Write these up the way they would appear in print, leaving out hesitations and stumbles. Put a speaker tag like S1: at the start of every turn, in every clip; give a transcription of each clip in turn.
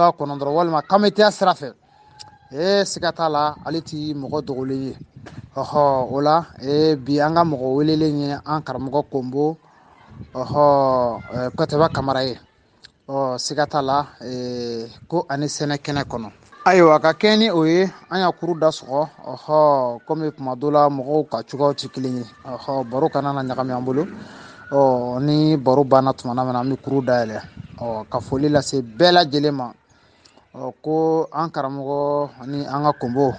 S1: kɔnɔ dɔrɔn walima kamite sira fɛ siga t'a la ale ti mɔgɔ dogolen ye o la bi an ka mɔgɔ welelen ye an karamɔgɔ Kombo Kɔtɛba Kamara ye siga t'a la ko ani sɛnɛ kɛnɛ kɔnɔ ayiwa ka kɛ ni o ye an y'a kuru da sɔgɔ komi kuma dɔ la mɔgɔw ka cogoyaw tɛ kelen ye baro kana na ɲagami an bolo ni baro banna tuma min na an bɛ kuru dayɛlɛ ka foli lase bɛɛ lajɛlen ma ko an karamɔgɔ ani an ka Kombo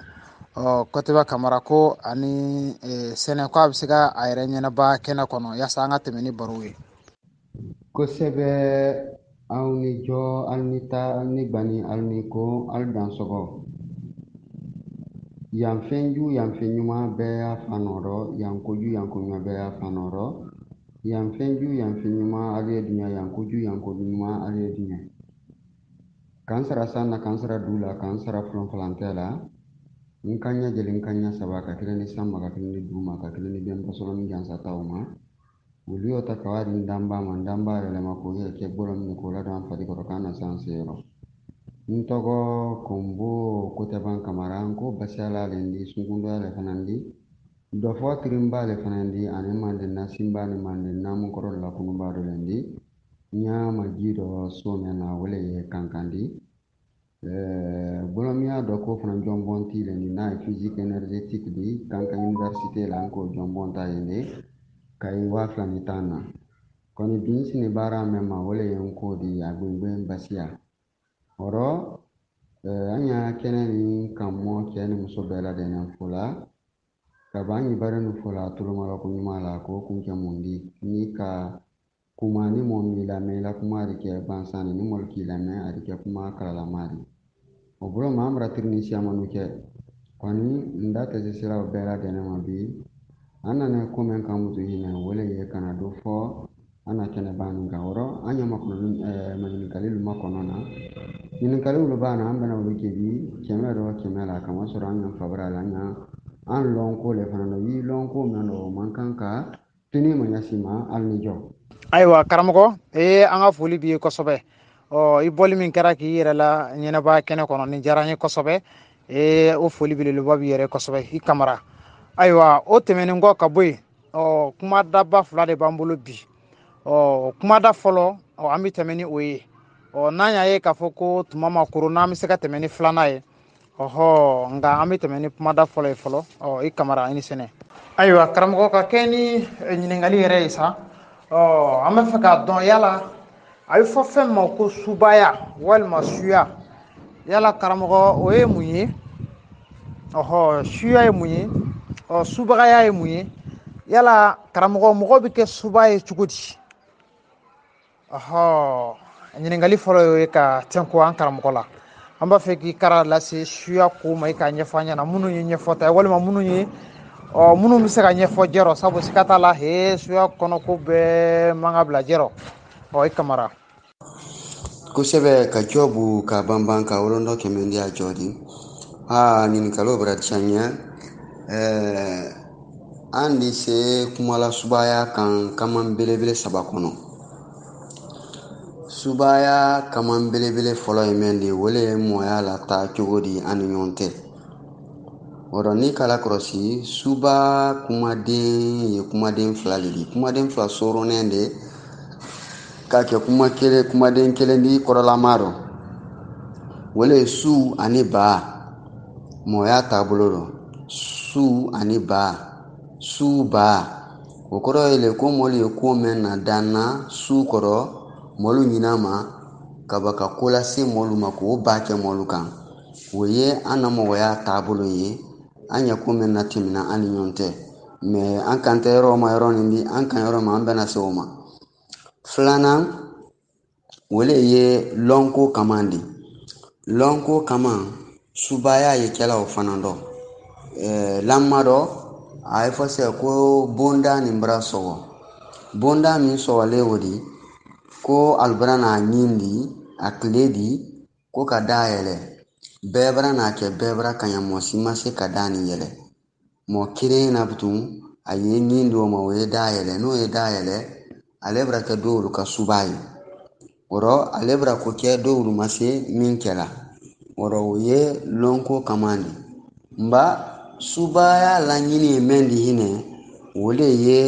S1: Kɔtɛba Kamara ko ani sɛnɛ ko a bɛ se ka a yɛrɛ ɲɛnaba kɛnɛ kɔnɔ yaasa an ka tɛmɛ ni baro ye
S2: kosɛbɛ. aw ni jɔ, aw ni ta, aw ni bani, aw ni ko, aw dan sɔgɔ. Yanfɛnju yanfɛn ɲuman bɛɛ y'a fa nɔrɔ, yankoju yanko ɲuman bɛɛ y'a fa nɔrɔ. Yanfɛnju yanfɛn ɲuman ale ye dunya, yankoju yanko ɲuman ale ye dunya. K'an sara san na, k'an sara du la, k'an sara fɔlɔfɔlantɛ la. N ka ɲɛ jeli, n ka ɲɛ saba, ka kelen di san ma, ka kelen di du ma, ka kelen di bɛn basɔrɔ min jansataw ma. Olu y'o ta kawari n danba ma, n danba yɛlɛma k'o yɛ kɛ bɔlɔ min k'o ladon an fari kɔrɔ k'an na se an seyɔrɔ. N tɔgɔ Kombo Kɔtɛba Kamara, n ko basiyala le di, sunkundoya le fana di, dɔfɔ tirinba le fana di, ani manden nasinba ni manden namu kɔrɔ la kununba le di. N y'a ma ji dɔ so mɛn na o le ye kankan di. Bɔlɔ min y'a dɔ ko fana jɔnbɔn ti le di, n'a ye physique énergétique di, kankan université la n ko jɔnbɔn ta yen de. Kayi 2010 na kɔni bi sini baara mɛn ma o le ye n ko di agbègbè Basiya ọ̀rọ̀ an y'a kɛnɛ ni kan mɔ cɛ ni muso bɛɛ lajɛlen fo la ka ban yi baara ni fo la tulomala ko ɲuman la ko kun kɛ mun di ni ka kuma ni mɔ min lamɛn la kuma de kɛ bansan ni mɔli k'i lamɛn a de kɛ kuma kalalama di o bolo ma an bara tirinisiya manu kɛ kɔni n da tɛ sira o bɛɛ lajɛlen ma bi an nana ko min kan muso hinɛ o le ye kana dɔ fɔ an na kɛnɛba nin kan yɔrɔ an ɲɛma ɲininkali olu ma kɔnɔ na ɲininkali olu b'a na an bɛna olu kɛ bi kɛmɛ dɔ kɛmɛ la kama sɔrɔ an ɲɛ fabara la an lɔn ko le fana na yi lɔn ko min na o man kan ka tuni ma ɲɛsi ma hali ni jɔ
S1: ayiwa karamɔgɔ an ka foli b'i ye kosɛbɛ i bɔli min kɛra k'i yɛrɛ la ɲɛnɛba kɛnɛ kɔnɔ nin diyara n ye kosɛbɛ o foli belebeleba b'i yɛrɛ kosɛbɛ i Kamara ayiwa o tɛmɛnen kɔ ka bɔ yen kumadaba fila de b'an bolo bi kumada fɔlɔ an bɛ tɛmɛ ni o ye n'an y'a ye k'a fɔ ko tuma ma koron n'an bɛ se ka tɛmɛ ni filanan ye nka an bɛ tɛmɛ ni kumada fɔlɔ ye fɔlɔ i Kamara i ni sɛnɛ ayiwa karamɔgɔ ka kɛ ni ɲininkali yɛrɛ ye sa an bɛ fɛ k'a dɔn yala a bɛ fɔ fɛn ma ko subaya walima suya yala karamɔgɔ o ye mun ye suya ye mun ye subagaya ye mun ye yala karamɔgɔ mɔgɔ bɛ kɛ suba ye cogo di ɲininkali fɔlɔ ye ka tɛnku an karamɔgɔ la an b'a fɛ k'i kara lase suya ko ma i k'a ɲɛfɔ an ɲɛna minnu ye ɲɛfɔta ye walima minnu ye minnu bɛ se ka ɲɛfɔ jɛrɔ sabu siga t'a la suya kɔnɔko bɛɛ man ka bila jɛrɔ i Kamara
S2: kosɛbɛ ka jɔbu ka banban ka wolondɔ kɛmɛ di a jɔ di ɲininkaliw bɛra diya an de se kumala subaya kan kaman belebele saba kɔnɔ subaya kaman belebele fɔlɔ ye min de o le ye mɔya la taa cogo di an ni ɲɔgɔn tɛ o ni kala kɔlɔsi suba kumaden ye kumaden fila le di kumaden fila soronnen de k'a kɛ kumaden kelen di kɔrɔlama dɔ o le ye su ani ba mɔya taabolo dɔ su ani ba su ba o kɔrɔ ye le ko mɔlu ye ko mɛn na dan na su kɔrɔ mɔlu ɲin'a ma kaba ka ko lase mɔlu ma k'o ba kɛ mɔlu kan o ye an na mɔgɔya taabolo ye an ɲɛ ko mɛn na tɛmɛna an ni ɲɔgɔn tɛ mɛ an kan tɛ yɔrɔ ma yɔrɔ nin di an kan yɔrɔ ma an bɛna se o ma filanan o le ye lɔnko kaman di lɔnko kaman subaya ye kɛla o fana dɔ lamma dɔ a ye fɔ sɛ ko bonda nin bara sɔgɔ bonda min sɔgɔlen o di ko alibara n'a ɲin di a tile di ko ka da yɛlɛ bɛɛ bara n'a kɛ bɛɛ bara ka ɲɛ mɔgɔ si ma se ka da ni yɛlɛ mɔgɔ kelen na bitun a ye ɲin di o ma o ye da yɛlɛ n'o ye da yɛlɛ ale bara kɛ dɔw ka suba ye Oro alebra ko ke do urumase min kela oro ye lonko kamandi mba subaya la nyini mendi hine wole ye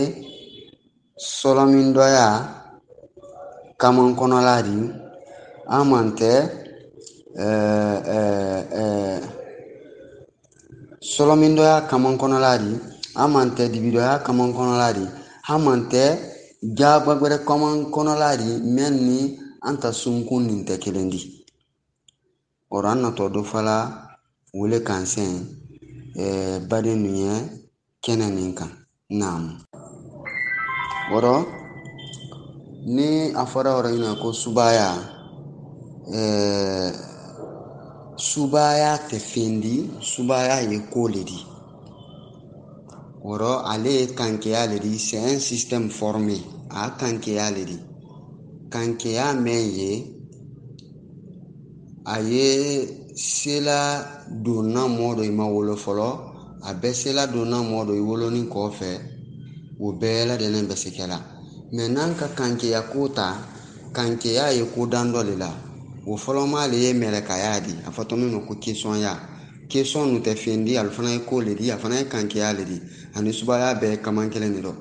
S2: solomin doya kaman kono ladi amante solomin doya kaman kono ladi amante dibidoya kaman kono ladi hamante jagbagbere kaman kono ladi menni anta sunkun nin tɛ kelen di oro an natɔ dɔ fala wele kansen baden nu ye kɛnɛ nin kan naam oro ni a fɔra yɔrɔ ɲina ko subaya subaya tɛ fɛn di subaya ye ko le di oro ale ye kankeya le di c'est un système formé a kankeya le di kankeya mɛn ye a ye sela donna mɔɔ dɔ i ma wolo fɔlɔ a bɛ sela donna mɔɔ dɔ i wolonin kɔfɛ o bɛɛ lajɛlen bɛ se kɛla mɛ n'an ka kankeya ko ta kankeya ye ko dan dɔ le la o fɔlɔ m'ale ye mɛlɛkaya di a fɔtɔ min ma ko kesɔnya kesɔn nu tɛ fɛn di ale fana ye ko le di a fana ye kankeya le di ani subaya bɛɛ ye kaman kelen de dɔ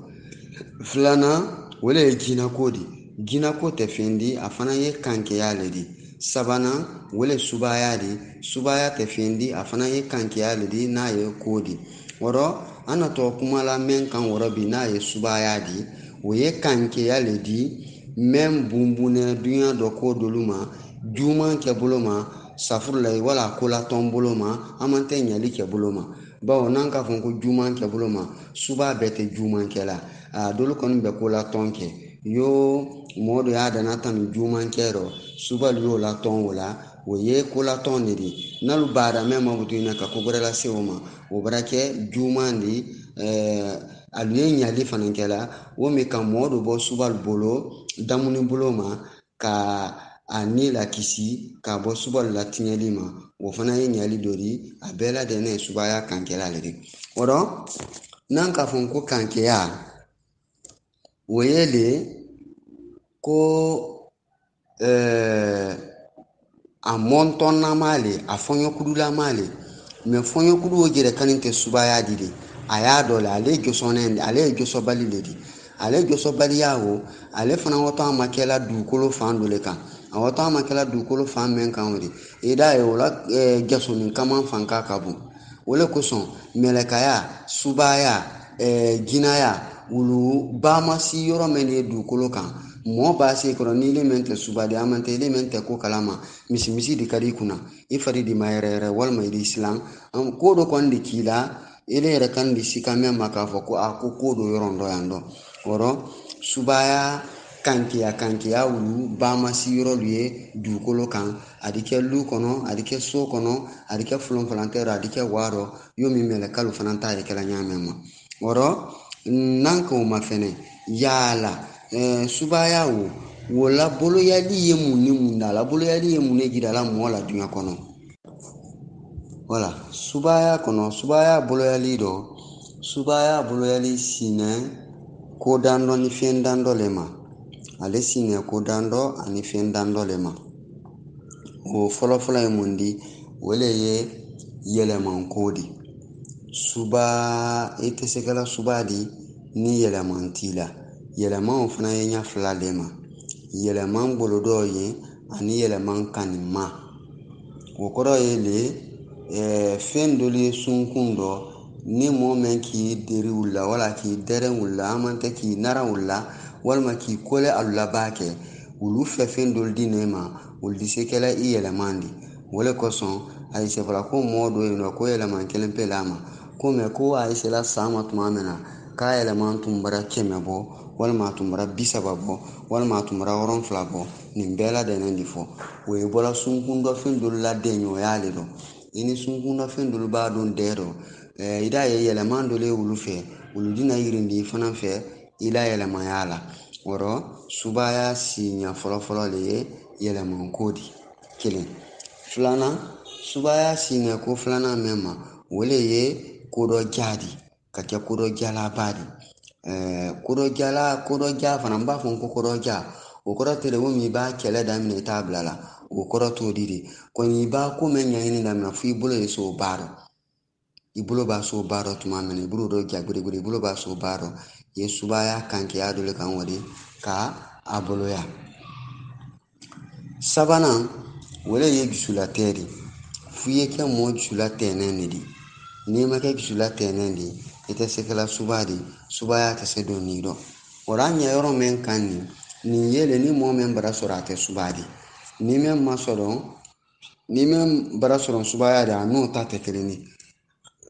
S2: filanan o le ye jinako di jinako tɛ fɛn di a fana ye kankeya le di sabanan wele subaya di subaya tɛ fɛn di a fana ye kankeya le di n'a ye ko di wɔrɔ an natɔ kuma la mɛn kan wɔrɔ bi n'a ye subaya di o ye kankeya le di mɛn bunbunɛ duɲa dɔ ko dolu ma juman kɛ bolo ma safurulayi wala kolatɔn bolo ma an man tɛ ɲali kɛ bolo ma bawo n'an k'a fɔ ko juman kɛ bolo ma suba bɛɛ tɛ juman kɛ la a dolu kɔni bɛ kolatɔn kɛ yo mɔɔ dɔ y'a dana tanu juman kɛ rɔ subali y'o la tɔn o la o ye kolatɔn de di n'alu baara mɛ ma butu ina ka ko wɛrɛ lase o ma o bɛra kɛ juman di alu ye ɲali fana kɛla o min ka mɔɔ dɔ bɔ subali bolo damuni bolo ma ka a ni la kisi ka bɔ subali la tiɲɛli ma o fana ye ɲali dɔ di a bɛɛ lajɛlen ye subaya kankɛla le di o n'an k'a fɔ ko kankeya o ye le ko a mɔntɔnnama le a fɔɲɔkudulama le mɛ fɔɲɔkudu o jɛrɛ kani tɛ subaya di de a y'a dɔ le ale ye jɔsɔbali le di ale jɔsɔbaliya o ale fana wɔtɔ a ma kɛla dugukolo fan dɔ le kan a wɔtɔ a ma kɛla dugukolo fan mɛn kan o de i da ye o la jasoni kaman fan ka ka bon o le kosɔn mɛlɛkaya subaya jinaya wulu baamasi yɔrɔ mɛn ye dugukolo kan mɔɔ b'a se kɔrɔ ni ile mɛn tɛ subadi a man tɛ ile mɛn tɛ ko kalama misi de ka di kunna i fari de ma yɛrɛ walima i di silan ko dɔ kɔni de k'i la ile yɛrɛ kan de sika mɛn ma k'a fɔ ko a ko dɔ yɔrɔ dɔ yan dɔ wɔrɔ subaya kankeya wulu baamasi yɔrɔ lu ye dugukolo kan a di kɛ lu kɔnɔ a di kɛ so kɔnɔ a di kɛ fulɔnfalantɛ rɔ a di kɛ waa rɔ yo min mɛlɛ kalu fana t'a ye kɛla ɲaamɛ ma wɔrɔ n'an k'o ma fɛnɛ yaala subaya wo la boloyali ye mun ni mun da la boloyali ye mun ne jira la mɔɔ la duɲa kɔnɔ wala subaya kɔnɔ subaya boloyali sinɛ ko dan dɔ ni fɛn dan dɔ le ma ale sinɛ ko dan dɔ ani fɛn dan dɔ le ma o fɔlɔfɔlɔ ye mun di o le ye yɛlɛman ko di suba i tɛ se kɛla suba di ni yɛlɛman t'i la yɛlɛmanw fana ye ɲa fila le ma yɛlɛman bolo dɔ ye ani yɛlɛman kani ma o kɔrɔ ye le fɛn dɔ ye sunkun dɔ ni mɔɔ mɛn k'i deri wula wala k'i dɛrɛ wula an man tɛ k'i nara wula walima k'i kole alula b'a kɛ wulu fɛ fɛn dɔ di ne ma olu di se kɛla i yɛlɛman di o le kosɔn a yi sɛfala ko mɔɔ dɔ yen nɔ ko yɛlɛman kelen pe la ma ko mɛ ko a yi sela san ma tuma min na k'a yɛlɛman tun bɔra 100 bɔ walima a tun bɔra 30 bɔ walima a tun bɔra 70 bɔ nin bɛɛ lajɛlen de fɔ o ye bɔra sunkun dɔ fɛn dɔ la den ye o y'ale dɔn i ni sunkun dɔ fɛn dɔ b'a dɔn dɛ dɔ i da ye yɛlɛman dɔ le wulu fɛ wulu dina yirindi fana fɛ i la yɛlɛmaya la wɔrɔ subaya siɲɛ fɔlɔfɔlɔ le ye yɛlɛman ko di kelen filanan subaya siɲɛ ko filanan mɛn ma o le ye kodɔ jadi ka kɛ kodɔ jalaba di kodɔ ja fana n b'a fɔ ko kodɔ ja o kɔrɔ tɛ dɛ wo min i b'a kɛlɛ daminɛ i t'a bila la o kɔrɔ t'o di de kɔni i b'a ko mɛn ɲɛɲini daminɛ fo i bolo ye so baara i bolo b'a so baara tuma min i bolo dɔ ja gbirigbiri i bolo b'a so baara i ye subaya kankeya dɔ le kan wari ka a boloya sabanan wale ye dusulatigɛ de f'i ye kɛ mɔɔ dusulatɛnɛn de di n'i ma kɛ dusulatɛnɛn de i tɛ se kɛla suba de subaya tɛ se don nin dɔn o la ɲɛ yɔrɔ min kan nin yele ni mɔɔ min bara sɔrɔ a tɛ suba de ni min ma sɔrɔ ni min bara sɔrɔ subaya de a n'o ta tɛ kelen de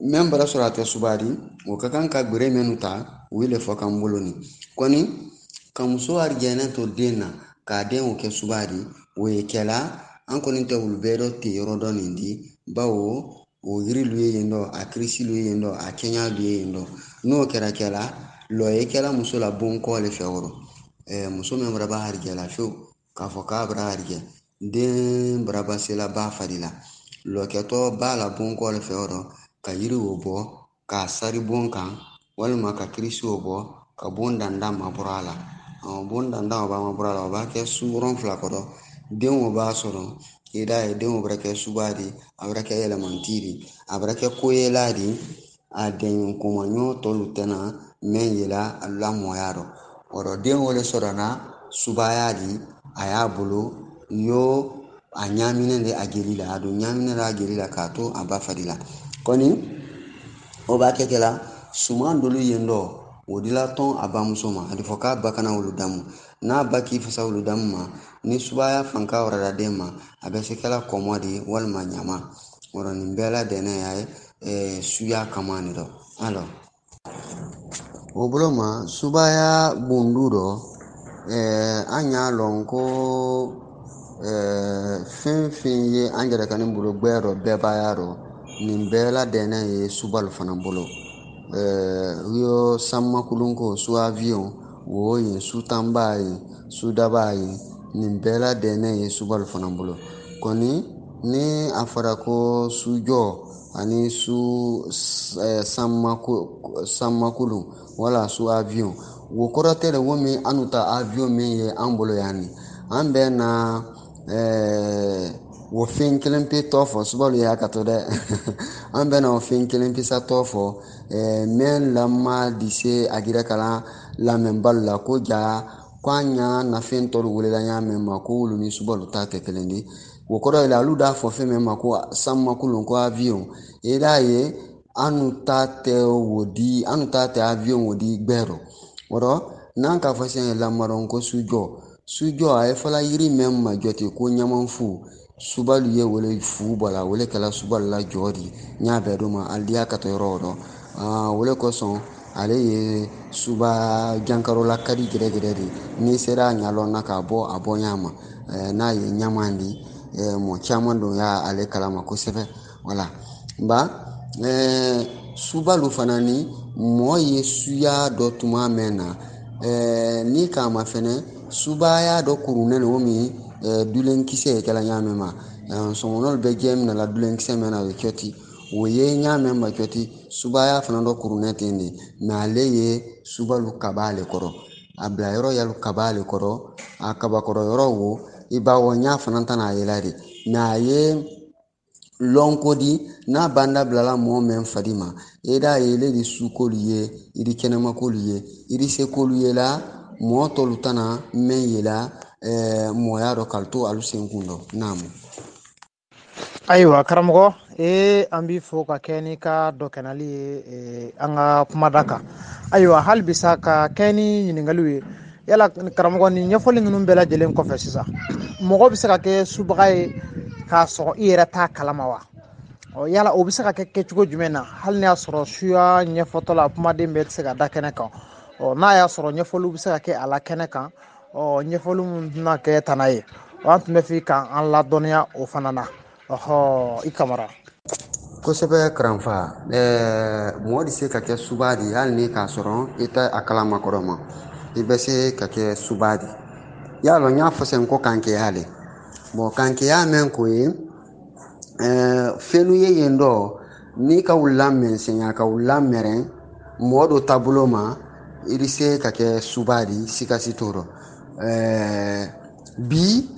S2: min bara sɔrɔ a tɛ suba de o ka kan ka gbere minnu ta o le fɔ kan bolo ni kɔni ka muso arijɛnɛ to den na k'a den o kɛ suba de o ye kɛla an kɔni tɛ olu bɛɛ dɔ ten yɔrɔ dɔ nin di bawo o yiri lu ye yen dɔ a kirisi lu ye yen dɔ a kɛɲa lu ye yen dɔ n'o kɛra kɛla lɔ ye kɛla muso la bon kɔ le fɛ wɔrɔ muso min bara b'a harijɛ la fiyewu k'a fɔ k'a bara harijɛ den bara basela ba fari la lɔkɛtɔ b'a la bon kɔ le fɛ wɔrɔ ka yiri o bɔ k'a sari bon kan walima ka kirisi o bɔ ka bon danda ma bɔrɔ a la bon danda o b'a ma bɔrɔ a la o b'a kɛ suɔrɔn fila kɔrɔ den o b'a sɔrɔ i da ye den o bɛrɛ kɛ suba di a bɛrɛ kɛ yɛlɛmanti di a bɛrɛ kɛ koyela di a den komaɲɔ tɔlu tɛna mɛn yela a lamɔya dɔ ɔrɔ den o le sɔrɔ na subaya di a y'a bolo yo a ɲaminen de a jeli la a don ɲaminen de a jeli la k'a to a ba fari la kɔni o b'a kɛ kɛla suman dolu yen dɔ o dila tɔn a bamuso ma a fɔ k'a ba kana wolo damu n'a ba k'i fasa wolo damu ma ni subaya fanka warada den ma a bɛ se kɛla kɔmɔ de walima ɲama wɔrɔ nin bɛɛ la dɛnɛ y'a ye suya kama ne dɔ alors o bolo ma subaya bundu dɔ an y'a lɔn ko fɛn fɛn ye an yɛrɛ ka ni bolo gbɛɛ dɔ bɛɛ b'a y'a dɔn nin bɛɛ la dɛnɛ ye subalu fana bolo yo sammakulun ko su avion wo ye su tanba ye su daba ye nin bɛɛ la dɛnɛ ye subalu fana bolo kɔni ni a fɔra ko sujɔ ani su sammakulun wala su avion wo kɔrɔ tɛ dɛ wo min an ta avion min ye an bolo yan ni an bɛ na o fɛn kelen pe tɔ fɔ subalu y'a ka to dɛ an bɛ na o fɛn kelen pe sa tɔ fɔ mɛn lama dise a gira kalan lamɛnbalu la ko ja ko an y'a nafɛn tɔlu welela y'a mɛn ma ko wulu ni subalu ta tɛ kelen di o kɔrɔ ye la olu d'a fɔ fɛn min ma ko sammakulun ko avion i d'a ye an ta tɛ o di an ta tɛ avion o di gbɛrɔ wɔrɔ n'an ka fɔ sisan lamarɔn ko sujɔ a ye fɔla yiri mɛn ma jɔ ten ko ɲamanfu subalu ye wele fu bɔ la wele kɛla subalu la jɔ di n y'a bɛɛ dɔ ma aliya ka to yɔrɔ o dɔn wele kosɔn ale ye suba jankarola kadi gɛrɛgɛrɛ de n'i sera a ɲalɔn na k'a bɔ a bɔɲa ma n'a ye ɲaman di mɔgɔ caman don y'ale kalama kosɛbɛ wala nka subalu fana ni mɔgɔ ye suya dɔ tuma mɛn na ni k'a ma fɛnɛ subaya dɔ kurunnen o min dulenkisɛ ye kɛla ɲaamɛ ma sɔngɔnɔlu bɛ jɛ min na la dulenkisɛ mɛn na o ye kɛti o ye ɲaamɛ ma kɛti subaya fana dɔ kurunnen ten de mɛ ale ye subalu kaba ale kɔrɔ a bila yɔrɔ yalu kaba ale kɔrɔ a kabakɔrɔ yɔrɔ wo i b'a wɔ ɲa fana ta n'a yela de mɛ a ye lɔnko di n'a banda bilala mɔgɔ mɛn fadi ma i d'a ye ele de sukolu ye iri kɛnɛmakolu ye iri sekolu ye la mɔgɔ tɔlu tana mɛn yela mɔgɔya dɔ k'ale to alu sen kun dɔ naamu
S1: ayiwa karamɔgɔ an b'i fɔ ka kɛ ni ka dɔ kɛnɛli ye an ka kumada kan ayiwa hali bisa ka kɛ ni ɲininkaliw ye yala karamɔgɔ ni ɲɛfɔli ninnu bɛɛ lajɛlen kɔfɛ sisan mɔgɔ bɛ se ka kɛ subaga ye k'a sɔrɔ i yɛrɛ t'a kalama wa yala o bɛ se ka kɛ kɛcogo jumɛn na hali n'a y'a sɔrɔ suya ɲɛfɔtɔ la kumaden bɛɛ tɛ se ka da kɛnɛ kan n'a y'a sɔrɔ ɲɛfɔliw bɛ se ka kɛ a la kɛnɛ kan ɲɛfɔli min tɛna kɛ tana ye an tun bɛ fɛ k'an ladɔnniya o fana na i kamara
S2: kosɛbɛ karanfa mɔgɔ de se ka kɛ suba di hali ni k'a sɔrɔ i tɛ a kalama kɔrɔ ma i bɛ se ka kɛ suba di y'a lɔ n y'a fɔ sen ko kankɛya le kankɛya mɛn ko ye fɛnnu ye yen dɔ n'i ka wula mɛnsɛnya ka wula mɛrɛn mɔgɔ dɔ taabolo ma i bɛ se ka kɛ suba di sikasi t'o rɔ bi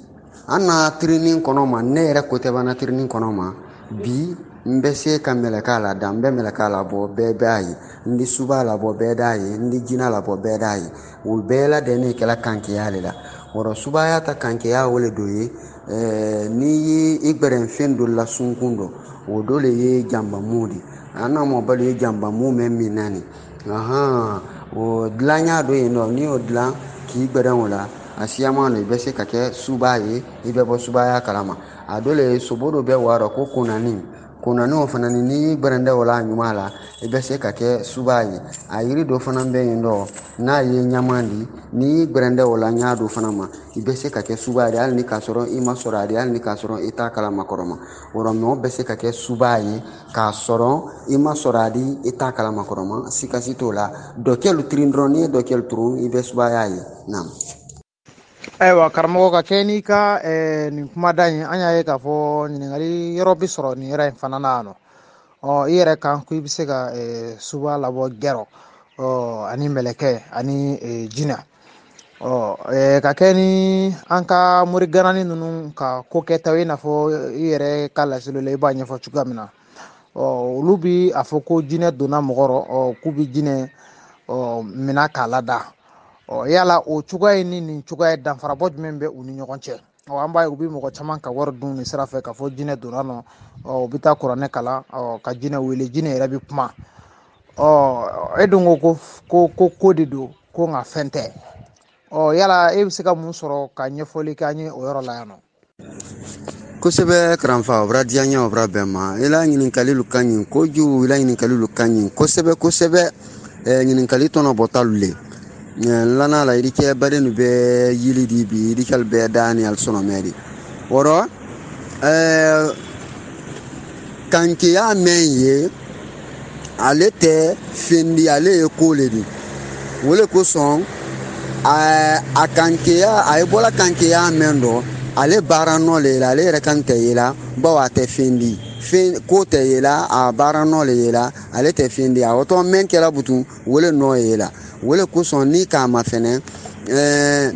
S2: an na training kɔnɔ ma ne yɛrɛ ko tɛ bana training kɔnɔ ma bi n bɛ se ka mɛlɛkɛ la da n bɛ mɛlɛkɛ la bɔ bɛɛ b'a ye n di suba la bɔ bɛɛ d'a ye n di jinɛ la bɔ bɛɛ d'a ye o bɛɛ la de ne kɛla kankeya le la wɔrɔ subaya ta kankeya wele do ye n'i ye i gbɛrɛnfɛn dɔ la sunkun dɔ o dɔ le ye janbamu de an na mɔbali ye janbamu mɛ min na ni o dilanya dɔ yen nɔ n'i y'o dilan k'i gbɛrɛn o la a siyama no i bɛ se ka kɛ suba ye i bɛ bɔ subaya kalama a dɔ le sobo dɔ bɛ wɔrɔ ko konani o fana ni n'i gbɛrɛndɛ o la ɲuman la i bɛ se ka kɛ suba ye a yiri dɔ fana bɛ yen nɔ n'a ye ɲaman di n'i gbɛrɛndɛ o la ɲa dɔ fana ma i bɛ se ka kɛ suba ye hali ni k'a sɔrɔ i ma sɔrɔ a de hali ni k'a sɔrɔ i t'a kalama kɔrɔma wɔrɔ mɛ bɛ se ka kɛ suba ye k'a sɔrɔ i ma sɔrɔ a di i t'a kalama kɔrɔma sikasi t'o la dɔkɛlu tirin dɔrɔn n'i ye dɔkɛlu turu i bɛ subaya ye naam.
S1: Ayiwa karamɔgɔ ka kɛ n'i ka nin kumada in an y'a ye k'a fɔ ɲininkali yɔrɔ bi sɔrɔ nin yɔrɔ in fana na yan nɔ i yɛrɛ kan ko i bɛ se ka suba labɔ gɛrɔ ani mɛlɛkɛ ani jinɛ ka kɛ ni an ka moriganani ninnu ka ko kɛtaw i n'a fɔ i yɛrɛ ka laselo la i b'a ɲɛfɔ cogoya min na olu bi a fɔ ko jinɛ donna mɔgɔ rɔ k'u bi jinɛ minɛ k'a lada yala o cogoya in ni nin cogoya danfarabɔ jumɛn bɛ u ni ɲɔgɔn cɛ an b'a ye u bɛ mɔgɔ caman ka wari dun nin sira fɛ ka fɔ jinɛ donna nɔ u bɛ taa kuranɛ kalan ka jinɛ wele jinɛ yɛrɛ bɛ kuma e dun ko de don ko nka fɛn tɛ yala e bɛ se ka mun sɔrɔ ka ɲɛfɔli kɛ an ye o yɔrɔ la yan nɔ.
S2: Kosɛbɛ karamɔgɔ o bɔra diya n ye o bɔra bɛɛ ma i la ɲininkalilu ka ɲi kojugu i la ɲininkalilu ka ɲi kosɛbɛ ɲininkali tɔnɔ bɔtalu le lana la irikɛ baden bɛ yili di bi irikɛl bɛ da ni alisɔnɔmɛ de wɔrɔ kankeya mɛn ye ale tɛ fendi ale ye ko le di o le kosɔn a kankeya a ye bɔla kankeya mɛn dɔ ale baara nɔ le la ale yɛrɛ kan tɛ ye la bawo a tɛ fendi ko tɛ ye la a baara nɔ le ye la ale tɛ fendi a wɔtɔ mɛn kɛra butu o le nɔ ye la o le kosɔn ni k'a ma fɛnɛ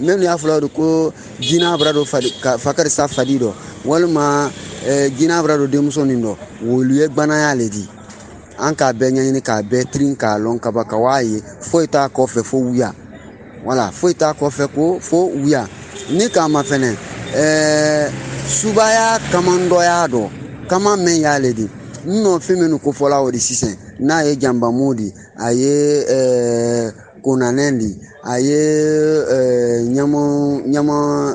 S2: minnu y'a fɔla ko jinɛ bara dɔ fakarisa fadi dɔ walima jinɛ bara dɔ denmuso nin dɔ olu ye gbanaya le di an k'a bɛɛ ɲɛɲini k'a bɛɛ tirin k'a lɔn kaba ka waa ye foyi t'a kɔfɛ fo wuya wala foyi t'a kɔfɛ ko fo wuya ni k'a ma fɛnɛ subaya kamandɔya dɔ kama mɛn y'ale di n nɔ fɛn minnu ko fɔla o de sisan n'a ye janbamu di a ye konanɛ di a ye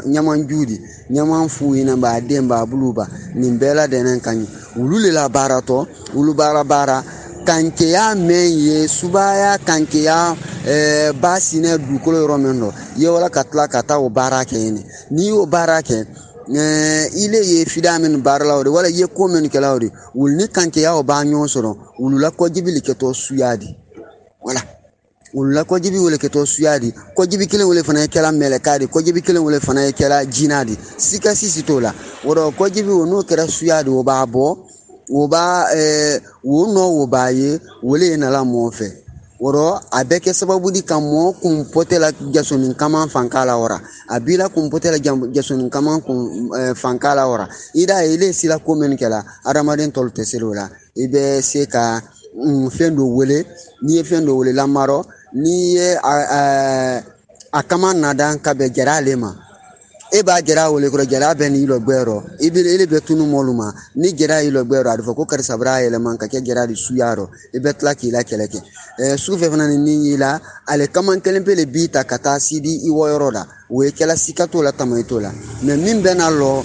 S2: ɲamanju di ɲaman fu ɲinɛ b'a den b'a bulu ba nin bɛɛ la dɛnɛ ka ɲi olu le la baaratɔ olu baara kankeya mɛn ye subaya kankeya ba sinɛ dugukolo yɔrɔ min dɔ ye wala ka tila ka taa o baara kɛ yen n'i y'o baara kɛ ile ye fida min baara la o de wala ye ko min kɛla o de wulu ni kankeya o b'a ɲɔgɔn sɔrɔ wulu la kɔjibi le kɛtɔ suya di wala wulu la kɔjibi wele kɛtɔ suya di kɔjibi kelen wele fana ye kɛla mɛlɛka di kɔjibi kelen wele fana ye kɛla jina di sikasi si t'o la o rɔ kɔjibi o n'o kɛra suya di o b'a bɔ o b'a wo nɔ o b'a ye wole ye nala mɔɔ fɛ wɔrɔ a bɛ kɛ sababu di ka mɔɔ kun pɔtɛ la jasoni kama fanka la wara a b'i la kun pɔtɛ la jasoni kama kun fanka la wara i da ye ile sila ko min kɛla adamaden tɔlu tɛ se o la i bɛ se ka fɛn dɔ wele n'i ye fɛn dɔ wele lamarɔ n'i ye a kama nada ka bɛn jɛra ale ma e b'a jɛra wele kɔrɔ jɛra bɛ ni ilɔ gbɛrɔ i bɛ tunu mɔlu ma ni jɛra ilɔ gbɛrɔ a bɛ fɔ ko karisa bara yɛlɛma ka kɛ jɛra di suya rɔ i bɛ tila k'i la kɛlɛ kɛ sufɛ fana ni y'i la ale kama kelen pe le b'i ta ka taa sidi i wɔyɔrɔ la o ye kɛla sika t'o la tama i t'o la mɛ min bɛ na lɔ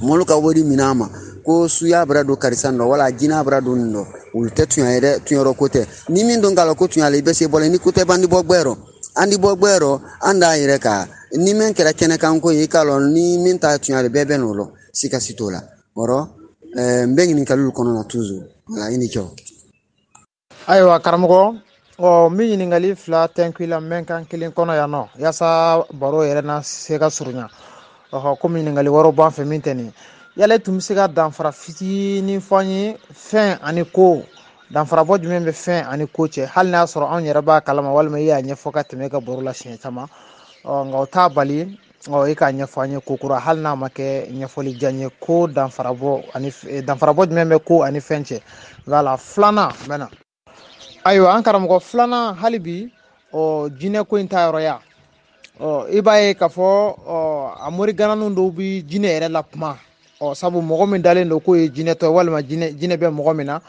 S2: mɔlu ka wari minɛ a ma ko suya bara don karisa nɔ wala jinɛ bara don nin dɔ olu tɛ tunya ye dɛ tunyɔrɔ ko tɛ ni min don k'a la ko tunya la i bɛ se bɔla ni ko tɛ bandi bɔ gbɛrɔ andi bɔ gbɛrɔ an d'a yɛrɛ ka ni min kɛra kɛnɛkan ko ye i k'a lɔn ni min t'a tunya bɛɛ bɛ n'o lɔ sikasi t'o la wɔrɔ n bɛ ɲininkaliw kɔnɔ na toujours wala i ni ce.
S1: Ayiwa karamɔgɔ min ɲininkali fila tɛnku i la mɛn kan kelen kɔnɔ yan nɔ yaasa baro yɛrɛ na se ka surunya komi ɲininkali wɔɔrɔ b'an fɛ min tɛ nin yala tun bɛ se ka danfara fitinin fɔ an ye fɛn ani ko danfarabɔ jumɛn bɛ fɛn ani ko cɛ hali n'a y'a sɔrɔ anw yɛrɛ b'a kalama walima i y'a ɲɛfɔ ka tɛmɛ ka baro la siɲɛ caman nka o t'a bali i k'a ɲɛfɔ an ye kokura hali n'a ma kɛ ɲɛfɔli diya n ye ko danfarabɔ ani danfarabɔ jumɛn bɛ ko ani fɛn cɛ wala filanan n bɛ na ayiwa an karamɔgɔ filanan hali bi jinɛ ko in ta yɔrɔ ya i b'a ye k'a fɔ a mori gananu dɔw bi jinɛ yɛrɛ la kuma sabu mɔgɔ min dalen don k'o ye jinɛtɔ ye walima jinɛ bɛ mɔgɔ min na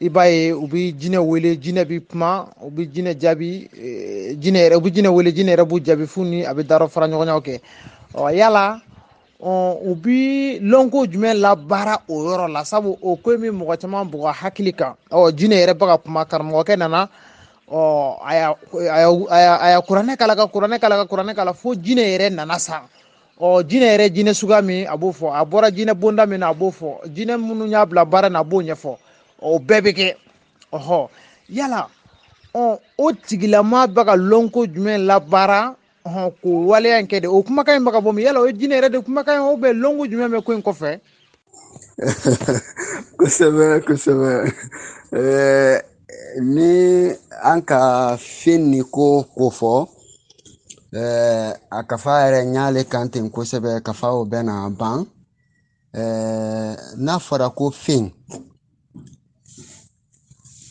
S1: i b'a ye u bi jinɛ wele jinɛ bi kuma u bi jinɛ jaabi jinɛ yɛrɛ u bi jinɛ wele jinɛ yɛrɛ b'u jaabi fu ni a bɛ dara fara ɲɔgɔnyaw kɛ yala u bi lɔnko jumɛn la baara o yɔrɔ la sabu o ko min mɔgɔ caman bugɔ hakili kan jinɛ yɛrɛ bɛ ka kuma karamɔgɔkɛ nana a ya kuranɛ kala ka kuranɛ kala fo jinɛ yɛrɛ nana sa jinɛ yɛrɛ jinɛ suguya min a b'o fɔ a bɔra jinɛ bonda min na a b'o fɔ jinɛ minnu y'a bila baara na a b'o ɲɛfɔ o bɛɛ bɛ kɛ yala o tigilama bɛ ka lɔnko jumɛn labaara k'o waleya in kɛ de o kumakan in bɛ ka bɔ min yala o ye jinɛ yɛrɛ de kumakan ye o bɛ lɔnko jumɛn bɛ ko in kɔfɛ
S2: kosɛbɛ ni an ka fɛn ni ko fɔ a kafa yɛrɛ n y'ale kan ten kosɛbɛ kafa o bɛ na ban n'a fɔra ko fɛn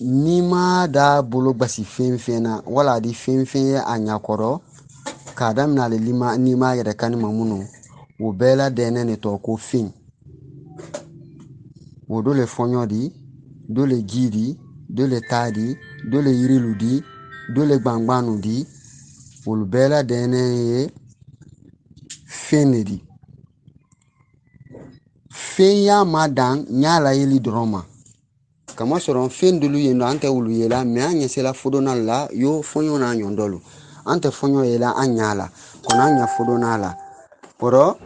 S2: n'i ma da bolo basi fɛn na wala a di fɛn ye a ɲakɔrɔ k'a daminɛ ale n'i ma yɛrɛ kan ma minnu o bɛɛ la dɛnɛ de tɔgɔ ko fɛn o do le fɔɲɔ di do le ji di do le taa di do le yirilu di do le gbangbanu di olu bɛɛ la dɛnɛ ye fɛn de di fɛn y'a ma dan n y'a la yeli dɔrɔn ma kamasɔrɔ fɛn dolu yen nɔ an tɛ wulu ye la mɛ an ɲɛsela fodona la yo fɔɲɔ n'a ɲɔndɔlu an tɛ fɔɲɔ ye la an ɲa la kɔnɔ an ɲa fodona la kɔrɔ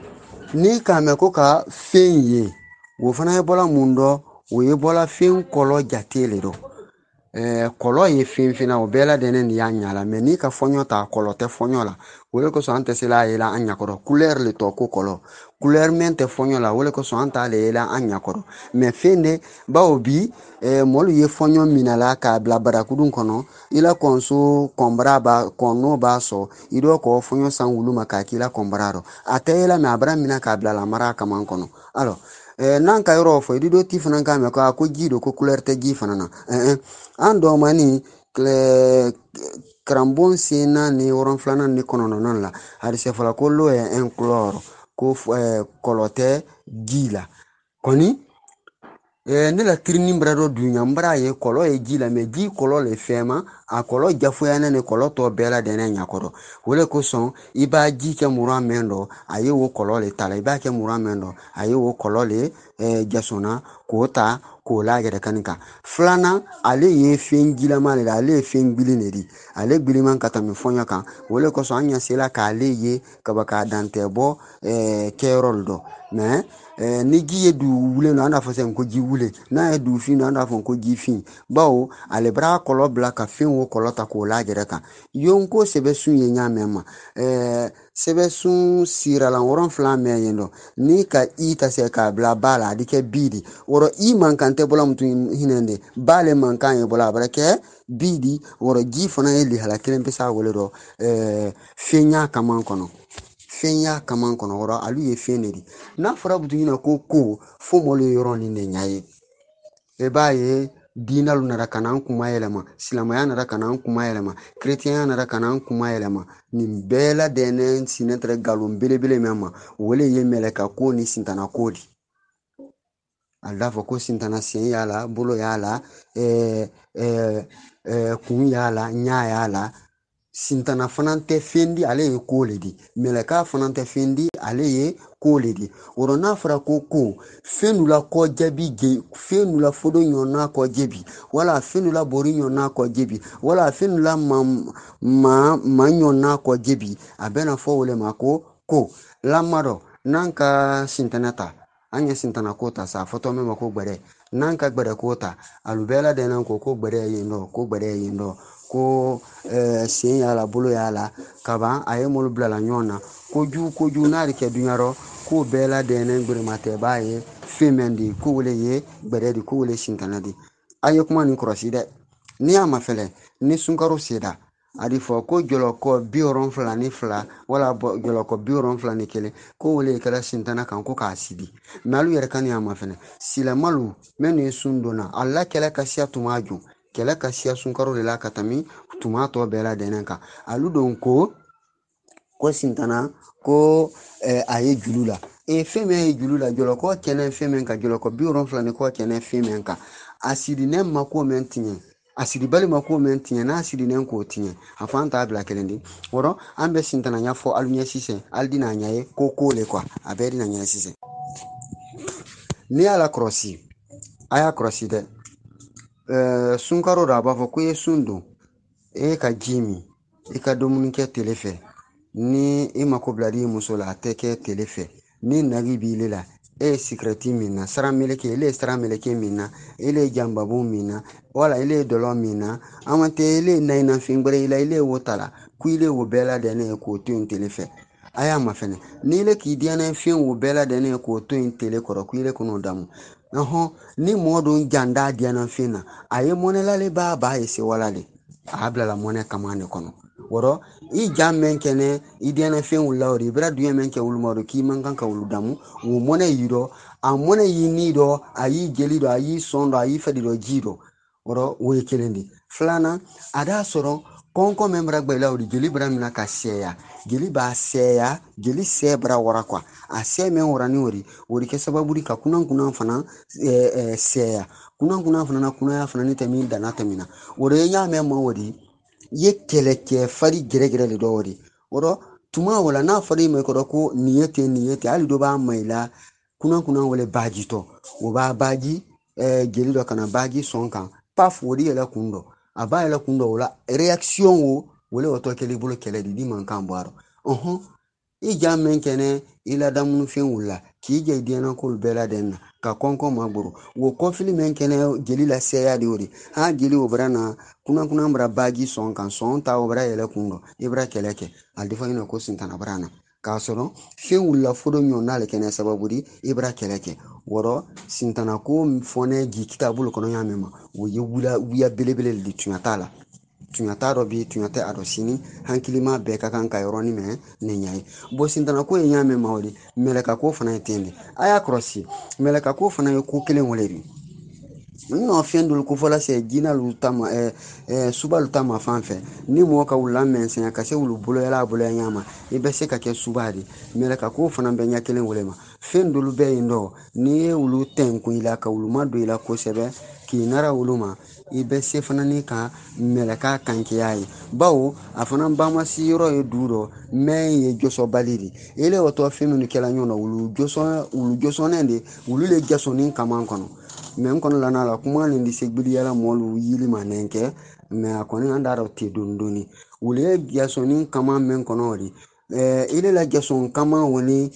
S2: ni k'a mɛn ko ka fɛn ye o fana ye bɔla mun dɔ o ye bɔla fɛn kɔlɔ jate le dɔ kɔlɔ ye fɛn na o bɛɛ la dɛnɛ ni y'a ɲa la mɛ n'i ka fɔɲɔ ta kɔlɔ tɛ fɔɲɔ la o de kosɔn an tɛ se la ye la an ɲakɔrɔ couleur le tɔ ko kɔlɔ couleur min tɛ fɔɲɔ la o de kosɔn an t'ale ye la an ɲakɔrɔ mɛ fɛn de bawo bi mɔlu ye fɔɲɔ mina la k'a bila barakudun kɔnɔ i la kɔnso kɔnɔ b'a sɔn i dɔ kɔ fɔɲɔ san wulu ma k'a k'i la kɔnbara rɔ a tɛ ye la mɛ a bara mina k'a bila la mara kaman kɔnɔ alors n'an ka yɔrɔ fɔ i do ti fana k'a mɛn ko ji do ko couleur tɛ ji fana na an dɔmani karambon sen naani wɔɔrɔn filanan ni kɔnɔntɔnnan la hadise fɔla ko l'eau est incolore ko kɔlɔ tɛ ji la kɔni ne la kirini bara dɔ dunya n bara ye kɔlɔ ye ji la mɛ ji kɔlɔ le fɛn ma a kɔlɔ jafoyana ni kɔlɔ tɔ bɛɛ la dɛnɛ ɲakɔrɔ o le kosɔn i b'a ji kɛ muran mɛn dɔ a ye o kɔlɔ le ta la i b'a kɛ muran mɛn dɔ a ye o kɔlɔ le jasona k'o ta k'o la yɛrɛ kani kan filanan ale ye fɛn jilama le la ale ye fɛn gbili de di ale gbiliman ka tɛmɛ fɔɲɔ kan o le kosɔn an ɲɛsela k'ale ye kaba k'a dan tɛ bɔ kɛyɔrɔ le dɔ mɛ ni ji ye du wulen don an b'a fɔ sɛn ko ji wule n'a ye du fin don an b'a fɔ ko ji fin bawo ale bara kɔlɔ bila ka fɛn o kɔlɔ ta k'o la yɛrɛ kan yon ko sɛbɛsun ye ɲa mɛn ma sɛbɛsun sirala wɔrɔn fila mɛn yen dɔ ni ka i ta se k'a bila ba la a di kɛ bi di wɔrɔ i man kan tɛ bɔla mutu hinɛ de ba le man kan ye bɔla a bara kɛ bi di wɔrɔ ji fana ye lihala kelen pe sa wele dɔ fɛn ɲa kaman kɔnɔ fɛn y'a kaman kɔnɔ wɔrɔ alu ye fɛn de di n'a fɔra butigi na ko fo mɔlu ye yɔrɔ nin de ɲa ye i b'a ye diinalu nana ka na an kuma yɛlɛma silamɛya nana ka na an kuma yɛlɛma kerecɛnya nana ka na an kuma yɛlɛma nin bɛɛ la dɛnɛ sinɛ tɛrɛ galon belebele min ma o le ye mɛlɛka ko ni sintana ko di a da fɔ ko sintana sen y'a la bolo y'a la kun y'a la ɲa y'a la sintana fana tɛ fɛn di ale ye ko le di mɛlɛka fana tɛ fɛn di ale ye ko le di wɔrɔ n'a fɔra ko fɛn dɔ la kɔ jaabi fɛn dɔ la fodo ɲɔgɔnna kɔ jebi wala fɛn dɔ la bori ɲɔgɔnna kɔ jebi wala fɛn dɔ la ma ɲɔgɔnna kɔ jebi a bɛna fɔ o le ma ko lamadɔ n'an ka sintana ta an ye sintana ko ta sa fɔtɔ min ma ko gbɛrɛ n'an ka gbɛrɛ ko ta alu bɛɛ la dɛnɛ ko gbɛrɛ ye yen dɔ ko gbɛrɛ ye yen dɔ ko sen y'a la bolo y'a la kaban a ye molu bilala ɲɔgɔn na kojugu n'a de kɛ duɲarɔ k'o bɛɛ la dɛnɛ gbɛrɛmatɛ b'a ye fɛn mɛn di ko wele ye gbɛrɛ di ko wele sintana di a ye kuma nin kɔrɔsi dɛ n'i y'a ma fɛlɛ ni sunkaro sera adi fɔ ko jɔlɔkɔ 72 ni fila wala jɔlɔkɔ 72 ni kelen ko wale kɛra sintana kan ko k'a sidi mɛ alu yɛrɛ kan y'a ma fɛnɛ silamalu minnu ye sun donna ala kɛlɛ ka siya tuma jɔ kɛlɛ ka siya sunkaro de la ka tɛmɛ tuma tɔ bɛɛ lajɛlen kan alu don ko sintana ko a ye julu la fɛn min ye julu la jɔlɔkɔ kɛnɛ fɛn min kan jɔlɔkɔ 72 ni kɔ kɛnɛ fɛn min kan a sidinɛ ma ko mɛn tiɲɛ a sidibali ma ko mɛn tiɲɛ n'a sidinɛ k'o tiɲɛ a fɔ an t'a bila kelen di wɔrɔ an bɛ sintana ɲa fɔ alu ɲɛ sisan ali dina ɲa ye ko le quoi a bɛɛ dina ɲa sisan n'i y'a la kɔlɔsi a y'a kɔlɔsi dɛ sunkaro da a b'a fɔ ko ye sun don e ka ji min i ka dumuni kɛ tele fɛ ni i mako bilali i muso la a tɛ kɛ tele fɛ ni nagi b'ile la e ye sikirɛti min na sara meleke ile ye sara meleke min na ile ye janbabu min na wala ile ye dɔlɔ min na a ma tɛ ile ye nayinafin gbɛrɛ i la ile ye wo ta la ko ile wo bɛɛ ladɛnnen ye k'o to yen tele fɛ a y'a ma fɛnɛ ni ile k'i diyanɛfin wo bɛɛ ladɛnnen ye k'o to yen tele kɔrɔ ko ile kɔnɔ damu ni mɔɔ dun janda diyanɛfin na a ye mɔnɛlale b'a ye se wala le a bilala mɔnɛ kama de kɔnɔ wɔrɔ i ja mɛn kɛnɛ i diyanɛfɛn wulila o de i bɛra duɲɛ mɛn kɛ wulu ma o k'i man kan ka wulu damu o mɔnɛ y'i dɔ a mɔnɛ y'i ni dɔ a y'i jeli dɔ a y'i sɔn dɔ a y'i fɛdi dɔ ji dɔ wɔrɔ o ye kelen de filanan a d'a sɔrɔ kɔnkɔn min bara gbɛla o de jeli bara mina ka sɛya jeli b'a sɛya jeli sɛ bara wara quoi a sɛ min wara ni o de kɛ sababu ka kunan fana sɛya kunan fana na kunaya fana ni tɛmɛ danna tɛmɛna o de ye ɲa mɛn ma o de ye kɛlɛkɛ fari gɛrɛgɛrɛ de dɔw de wɔrɔ tuma wala n'a fɔra i ma kɔrɔ ko nin ye ten hali dɔ b'a ma i la kunan wale baji tɔ o b'a baji jeli dɔ kana baji sɔn kan paf o de yɛlɛ kun dɔ a b'a yɛlɛ kun dɔ o la réaction o wale o tɔ kɛlɛ i bolo kɛlɛ de ni man kan bɔ a i ja mɛn kɛnɛ i ladamunufɛn wulila k'i jɛ i diɲɛna k'olu bɛɛ ladɛn na ka kɔnkɔn magoro wo kɔfili mɛn kɛnɛ jeli la sɛya de o de jeli o bara na kunan bara baji sɔn kan sɔn ta o bara yɛlɛ kun dɔ i bara kɛlɛ kɛ a defa ɲɛna ko sintana bara na k'a sɔrɔ fɛn wulila fo dɔ ɲɔgɔn n'ale kɛnɛ sababu di i bara kɛlɛ kɛ wɔrɔ sintana ko fɔnɛ ji kita bolo kɔnɔ y'a mɛn ma o ye wuya belebele de tunya t'a la tunya t'a dɔ bi tunya tɛ a dɔ sini hankilima bɛɛ ka kan ka yɔrɔnin mɛn ne ɲa ye sintana ko ye ɲa mɛn ma o de mɛlɛka ko fana ye ten de a y'a kɔlɔsi mɛlɛka ko fana ye ko kelen wale de nɔ fɛn dolu ko fɔla sɛ jinalu ta ma subalu ta ma fan fɛ ni mɔgɔ ka wula mɛnsɛnya ka se wulu boloyala a boloya ɲa ma i bɛ se ka kɛ suba de mɛlɛka ko fana bɛ ɲa kelen wale ma fɛn dolu bɛ yen dɔ n'i ye wulu tɛnkun i la ka wuluma don i la kosɛbɛ k'i nara wulu ma i bɛ se fana ni ka mɛlɛka kankeya ye bawo a fana bamasi yɔrɔ ye du dɔ mɛn ye jɔsɔbali de ele o tɔ fɛn minnu kɛla ɲɔgɔn na wulu jɔsɔnɛ de wulu le jasɔnni kama kɔnɔ mɛ n kɔni lana la kuma nin de se gbiriyala mɔlu yili ma nɛn kɛ mɛ a kɔni an da dɔ te doni doni wulu ye jasɔnni kama mɛn kɔnɔ o de ele la jasɔn kama wani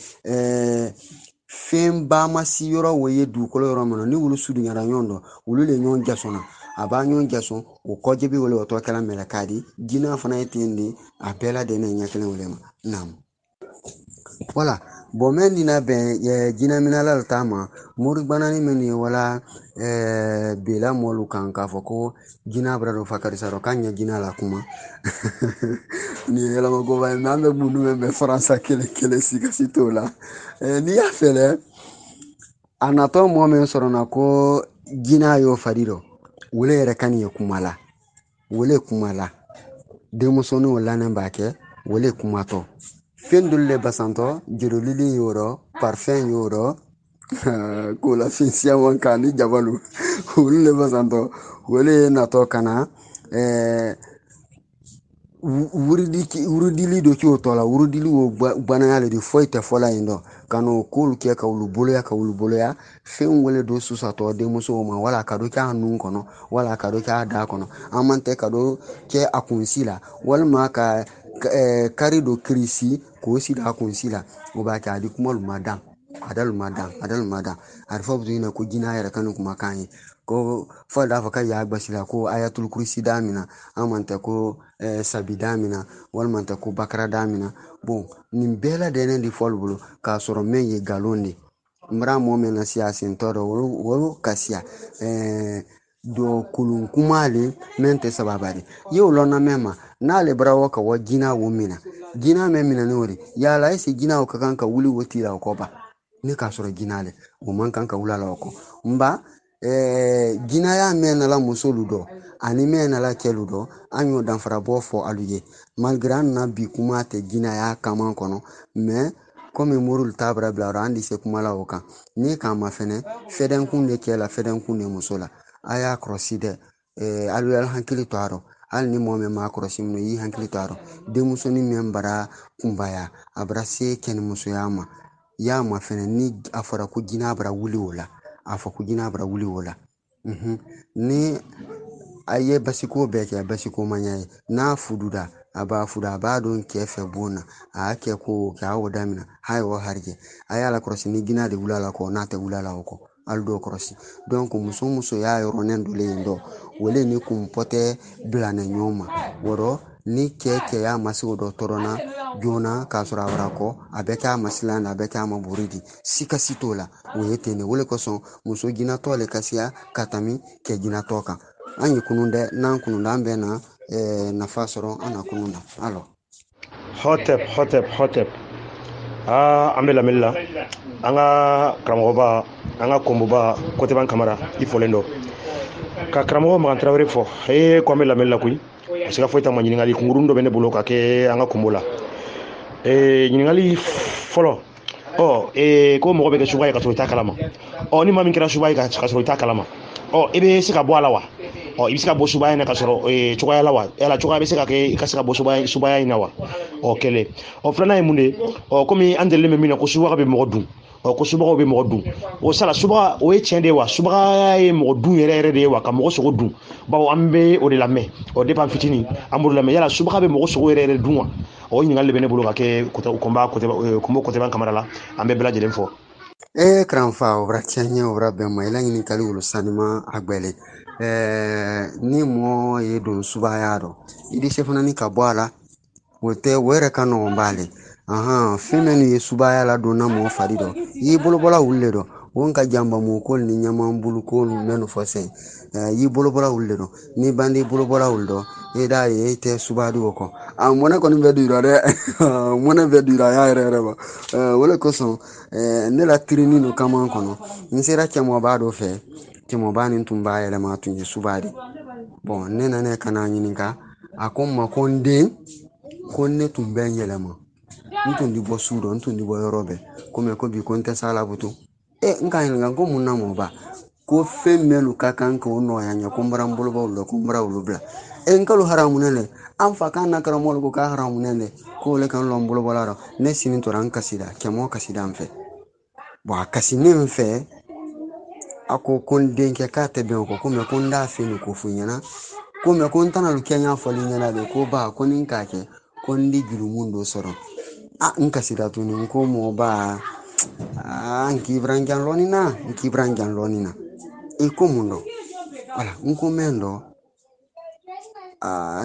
S2: fɛn ba ma si yɔrɔ wo ye dugukolo yɔrɔ min na ni wulu surunyara ɲɔgɔn dɔ wulu le ɲɔgɔn jasɔnna a b'a ɲɔgɔn jasɔn o kɔjɛ bɛ wele o tɔ kɛra mɛlɛka di jinɛ fana ye ten de a bɛɛ lajɛlen ɲɛ kelen wele ma naamu wala mɛn dina bɛn jinɛ minala ta ma mori gbanani min ye wala bela mɔlu kan k'a fɔ ko jinɛ bara dɔ fa karisa dɔ k'a ɲɛ jinɛ la kuma ni yɛlɛma ko ba n'an bɛ munnu bɛ faransa kelen sikasi t'o la n'i y'a fɛlɛ a natɔ mɔgɔ min sɔrɔ na ko jinɛ y'o fari dɔ wele yɛrɛ ka nin ye kuma la wele kuma la denmusoninw lannen b'a kɛ wele kumatɔ fɛn dolu le basantɔ jololili y'o parfɛn y'o k'o la fin siyaman kan ni jabalu olu le basantɔ wele ye natɔ ka na wurudili dɔ k'o tɔ la wurudili o banaya le de foyi tɛ fɔla yen dɔ ka n'o k'olu kɛ ka wulu boloya fɛn wele do susatɔ denmusow ma wala ka do kɛ a nun kɔnɔ wala ka do kɛ a da kɔnɔ an man tɛ ka do kɛ a kunsi la walima ka kari do kirisi k'o siri a kunsi la o b'a kɛ a di kuma lu ma dan a da lu ma dan a bɛ fɔ ɲɛna ko jinɛ yɛrɛ ka nin kumakan ye ko fɔ d'a fɔ ka y'a gbasila ko ayatul kursi da mina an man tɛ ko sabi da mina walima tɛ ko bakara da mina nin bɛɛ lajɛlen de fɔlu bolo k'a sɔrɔ min ye ngalon de n bara mɔgɔ min na siya sentɔ dɔ wolo ka siya do kulun kumale mente sababari ye lona mema na le brawo ka wa gina wo mina gina me mina nori ya la isi gina o kan ka wuli woti la ko ba ne ka soro gina le o man kan ka wula la ko mba gina ya mena la musolu do ani mena la kelu do anyo dan fara bo fo aluye malgré na bi kuma te gina ya kama kono mais comme morul tabra bla randi se kuma la oka ni kama fene feden kun de kela feden kun de musola aya kroside alu al hankili taro al ni mo me ma krosim no yi hankili taro de muso ni membara kumbaya abrase ken muso yama fene ni afara ku gina bra wuli wala afa ku gina bra wuli wala ni aye basiko beke basiko manyaye na fududa aba fuda aba don kefe bona ake ko ka wodamina hayo harje ayala krosi ni gina de wulala ko na te wulala ko aldo krosi donc muso ya yoro nendo le ndo wole ni kumpote blana nyoma woro ni keke ya masigo do torona jona kasura warako abeka masilanda abeka maburidi sika sitola weyetene wole koso muso gina tole kasia katami ke gina toka anyi kununde nan kununda ambena nafa soro ana kununda alo
S3: hotep ambe lamella anga kramoba anga komboba kote ban kamara ifolendo ka kramoba ma travere fo ko ambe lamella kuy sika foita ma nyingali kungurundo bene bolo ka ke anga kombola nyingali folo ko mo be ke suba ka so ita kalama ni ma min kira suba ka so ita kalama ebe sika bo alawa ibi sika bo suba ina ka so choya lawa ela choya be sika ke ka sika bo suba ina wa kele flana e munde komi andele me mina ko suba be mo dun ko suba be mo dun sala suba o e tiende wa suba e mo dun yere de wa ka mo so dun bawo ambe o de la me de pan fitini amuru la me yala suba be mo so yere dun wa nyingal be ne bolo ka ke ko komba ko te ban kamara la ambe bela jelen fo
S2: kranfa obra tianye obra be mo ila ni kali wulu sanima agbele ni mo ye don suba yaro idi sefuna ni kabwala wote were kano mbale femeni ye suba yala do na mo farido yi bolo bola wulle do wonka jamba mo kol ni nyama mbulu kol menu fose yi bolo bola wulle do ni bandi bolo bola wuldo da ye te suba do ko mona ko ni be dura de mona be dura ya rere ba wala ko son ne la trini no kama kono ni sera chamo ba do fe chamo ba ni tumba yele ma tunye suba di bon ne na ne kana nyininka akomma konde konne tumben yelema ntundi bo sudo ntundi bo yorobe kome ko bi konte sala butu nka hinga ko munna mo ba ko femmelu kakan ko no yanya ko mbara mbolo bo ko mbara ulubla nkalu haramunele amfa kan na karamol ko ka haramunele ko le kan lo mbolo bolaro ne sinin to ran kasida kemo kasida mfe bo akasini mfe ako kon denke ka tebe ko kome ko nda fenu ko funyana kome ko ntana lu kenya foli nyala be ko ba ko ninkake kondi girumundo soro nka sida tuni nko mo ba nkibrangan lonina iko mundo wala nko mendo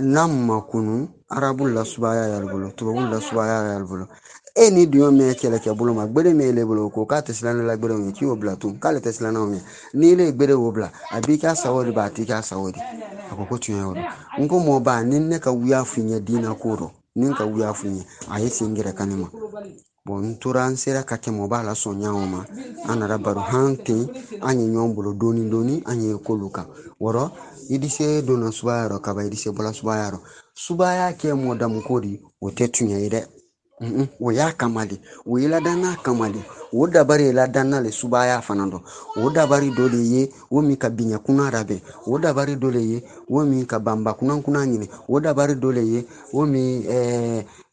S2: namma kunu arabul la subaya yalbulo tubul la subaya yalbulo eni dio me kele ke bulo ma gbere me le bulo ko ka teslana la gbere me ki obla tu kale teslana o me ni le gbere obla abika sawori ba tika sawori akoko tun yoro nko mo ba ninne ka wiya funya dina koro ninka wuya funye ayi singire kanima bon turan sera kake mo bala sonya oma anara baru hanti anyi nyombulo doni anyi koluka woro idise dona subayaro kaba idise bola subaya ke mo dam kodi o tetunya ide o ya kamali o ila dana kamali o dabari ila dana le subaya fanando o dabari dole ye o mi ka binya kuna rabe o dabari dole ye o mi ka bamba kuna nyine o dabari dole ye o mi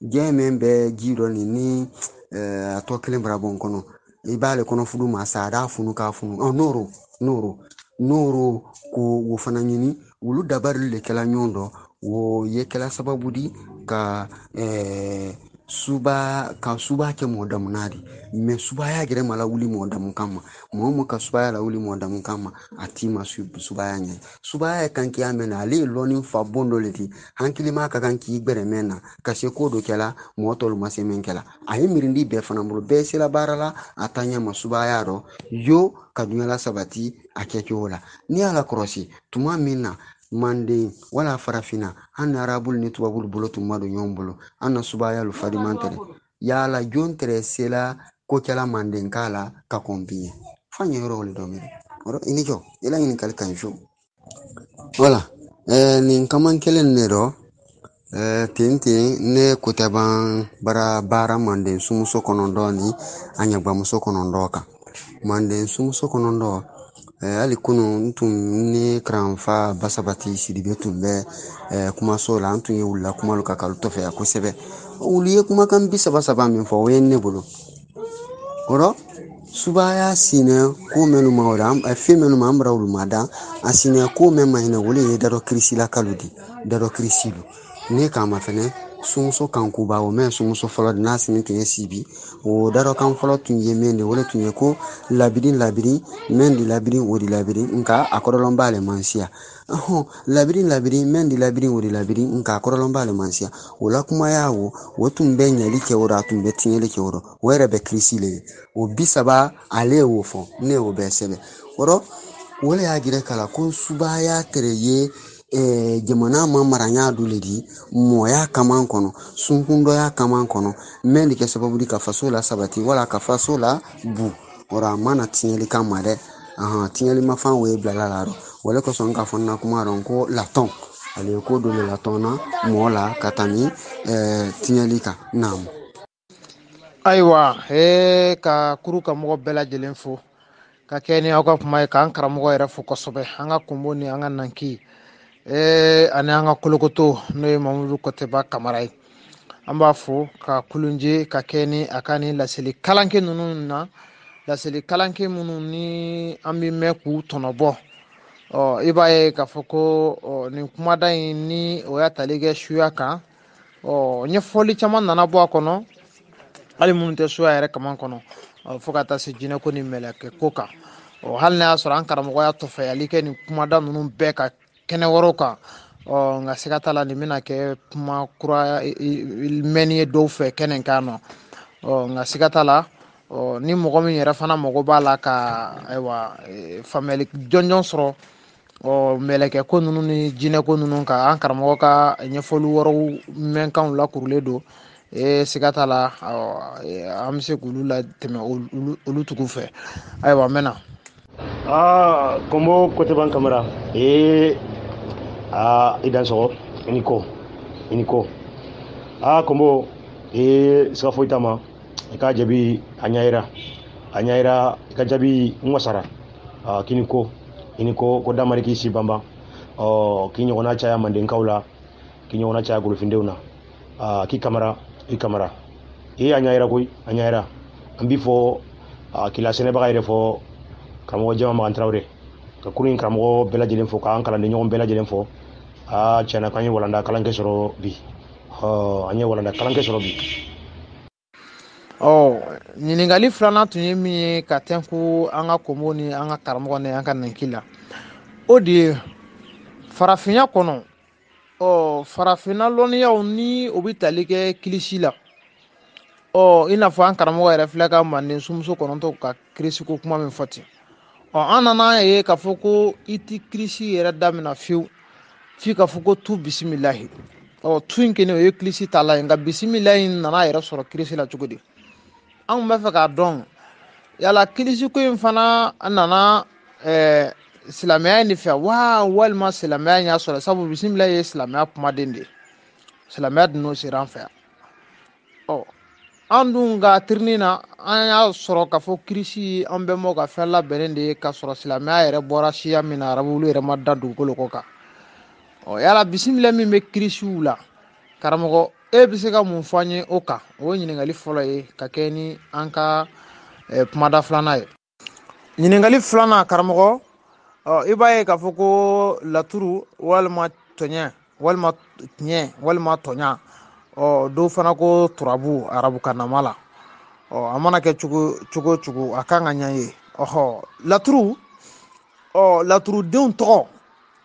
S2: gemembe giro ni ato kelembra bon kono ibale kono fudu masada funu ka funu noro ko wo fana nyini wulu dabari le kala nyondo wo ye kala sababu di ka suba ka suba ke modamu nadi me suba ya gere mala wuli modamu kama mo ka suba ya la wuli modamu kama atima suba ya nye suba ya kanki amena ali loni fa bondo leti hankili ma ka kanki gbere mena ka se ko do kela motol masemen kela ayi mirindi be fana bulu be sila barala atanya ma suba ya ro yo ka dunyala sabati akeke wala ni ala krosi tuma minna mande wala farafina an arabul ni tubabul bolo tumado nyombolo anna subaya lu fadi mantere yala jontere sela ko kala mande kala ka kombiye fanye role do mere oro ini jo ila ini kal kanjo wala ni kaman kelen ne do tente ne kutaban bara mande sumuso konondo ni anya gba muso konondo ka mande sumuso konondo ali kunu ntun ne kranfa basabati sidibe tumbe kuma so la ntun ye wula kuma lu kakalu tofe ya kosebe wuli ye kuma kan bisa basaba min fo wenne bulu oro subaya sine ko menu mawra fi menu mamra wulu mada asine ko men mahina wuli ye daro krisi la kaludi daro krisilu ne kama fene sumuso kanku ba o men sumuso folo na sine tun ye sibi o daro kan folo tun ye mende wala tun ye ko labirin mendi labirin wodi labirin nka akorolon bale mansia labirin mendi labirin wodi labirin nka akorolon bale mansia wala kuma yawo wotun benya like wora tun betin like woro were be krisile o bisaba ale wo fo ne o be sebe woro wala ya gire kala ko subaya tereye jamana ma maranya duledi moya kaman kono sunkundo ya kaman kono mendi ke sababu di ka fasola sabati wala ka fasola bu ora mana tinyeli kamare tinyeli mafan we blalaro wala ko son ka fonna kuma ron ko laton ale ko do le latona mola katani tinyeli ka nam
S1: Aiwa ka kuru ka mɔgɔ bɛɛ lajɛlen fo ka kɛ ni aw ka kuma ye k'an karamɔgɔ yɛrɛ fo kosɛbɛ an ka kunbo ni an ka nanki ani an ka kolokoto n'o ye Mamudu Kɔtɛba Kamara ye an b'a fo ka kulunje ka kɛ ni a ka ni laseli kalanke ninnu na laseli kalanke minnu ni an bɛ mɛn k'u tɔnɔbɔ i b'a ye k'a fɔ ko nin kumada in ni o y'a tali kɛ suya kan ɲɛfɔli caman nana bɔ a kɔnɔ hali minnu tɛ suya yɛrɛ kaman kɔnɔ fo ka taa se jinɛ ko ni mɛlɛkɛ ko kan hali n'a y'a sɔrɔ an karamɔgɔ y'a tɔfɛyali kɛ nin kumada ninnu bɛɛ ka kɛnɛ wɛrɛw kan nka siga t'a la nin bɛna kɛ kuma kura mɛnni ye dɔw fɛ kɛnɛ kan nɔ nka siga t'a la ni mɔgɔ min yɛrɛ fana mago b'a la ka ayiwa faamuyali jɔnjɔn sɔrɔ mɛlɛkɛ ko ninnu ni jinɛ ko ninnu kan an karamɔgɔ ka ɲɛfɔli wɛrɛw mɛnkanw lakurulen don siga t'a la an bɛ se k'olu la tɛmɛ olu tugu fɛ ayiwa n bɛna
S3: kombo Kɔtɛba Kamara idan sogo iniko kombo siga foyi t'a ma i ka jabi a ɲayira i ka jabi ŋwasara kini ko damari k'i si banban k'i ɲɔgɔnna caya mandenkaw la k'i ɲɔgɔnna caya golofindenw na k'i kamara a ɲayira koyi a ɲayira an b'i fɔ k'i lasɛnɛbaga yɛrɛ fɔ karamɔgɔ Jɛma Magan Tarawele ka kurun in karamɔgɔ bɛɛ lajɛlen fɔ k'an kalanden ɲɔgɔn bɛɛ lajɛlen fɔ tiɲɛna k'an ye walanda kalankɛ sɔrɔ bi
S1: ɲininkali filanan tun ye min ye ka tɛnku an ka komo ni an ka karamɔgɔ ni an ka nanki la o de ye farafinya kɔnɔ farafinna lɔnniyaw ni o bɛ tali kɛ kilisi la i n'a fɔ an karamɔgɔ yɛrɛ filɛ ka manden sumuso kɔnɔntɔn ka kirisi ko kuma min fɔ ten an nana ye k'a fɔ ko i ti kirisi yɛrɛ damina fiyewu f'i ka fɔ ko tu bisimilahi tu in kɛlen o ye kilisi ta la ye nka bisimilahi nana yɛrɛ sɔrɔ kirisi la cogo di an bɛ fɛ k'a dɔn yala kilisi ko in fana nana silamɛya in de fɛ walima silamɛya in y'a sɔrɔ sabu bisimilahi ye silamɛya kumaden de ye silamɛya dun n'o sera an fɛ yan an dun ka tirini na an y'a sɔrɔ k'a fɔ kirisi an bɛnbaw ka fɛn labɛnnen de ye k'a sɔrɔ silamɛya yɛrɛ bɔra siya min na arabu olu yɛrɛ ma da dugukolo kɔ kan yala bisimila min bɛ kirisiw la karamɔgɔ e bɛ se ka mun fɔ an ye o kan o ye ɲininkali fɔlɔ ye ka kɛ ni an ka kumada filanan ye ɲininkali filanan karamɔgɔ i b'a ye k'a fɔ ko laturu walima tɔɲɛ walima tiɲɛ walima tɔɲa dɔw fana ko turabu arabukanama la a mana kɛ cogo a kan ka ɲɛ ye laturu laturudenw tɔgɔ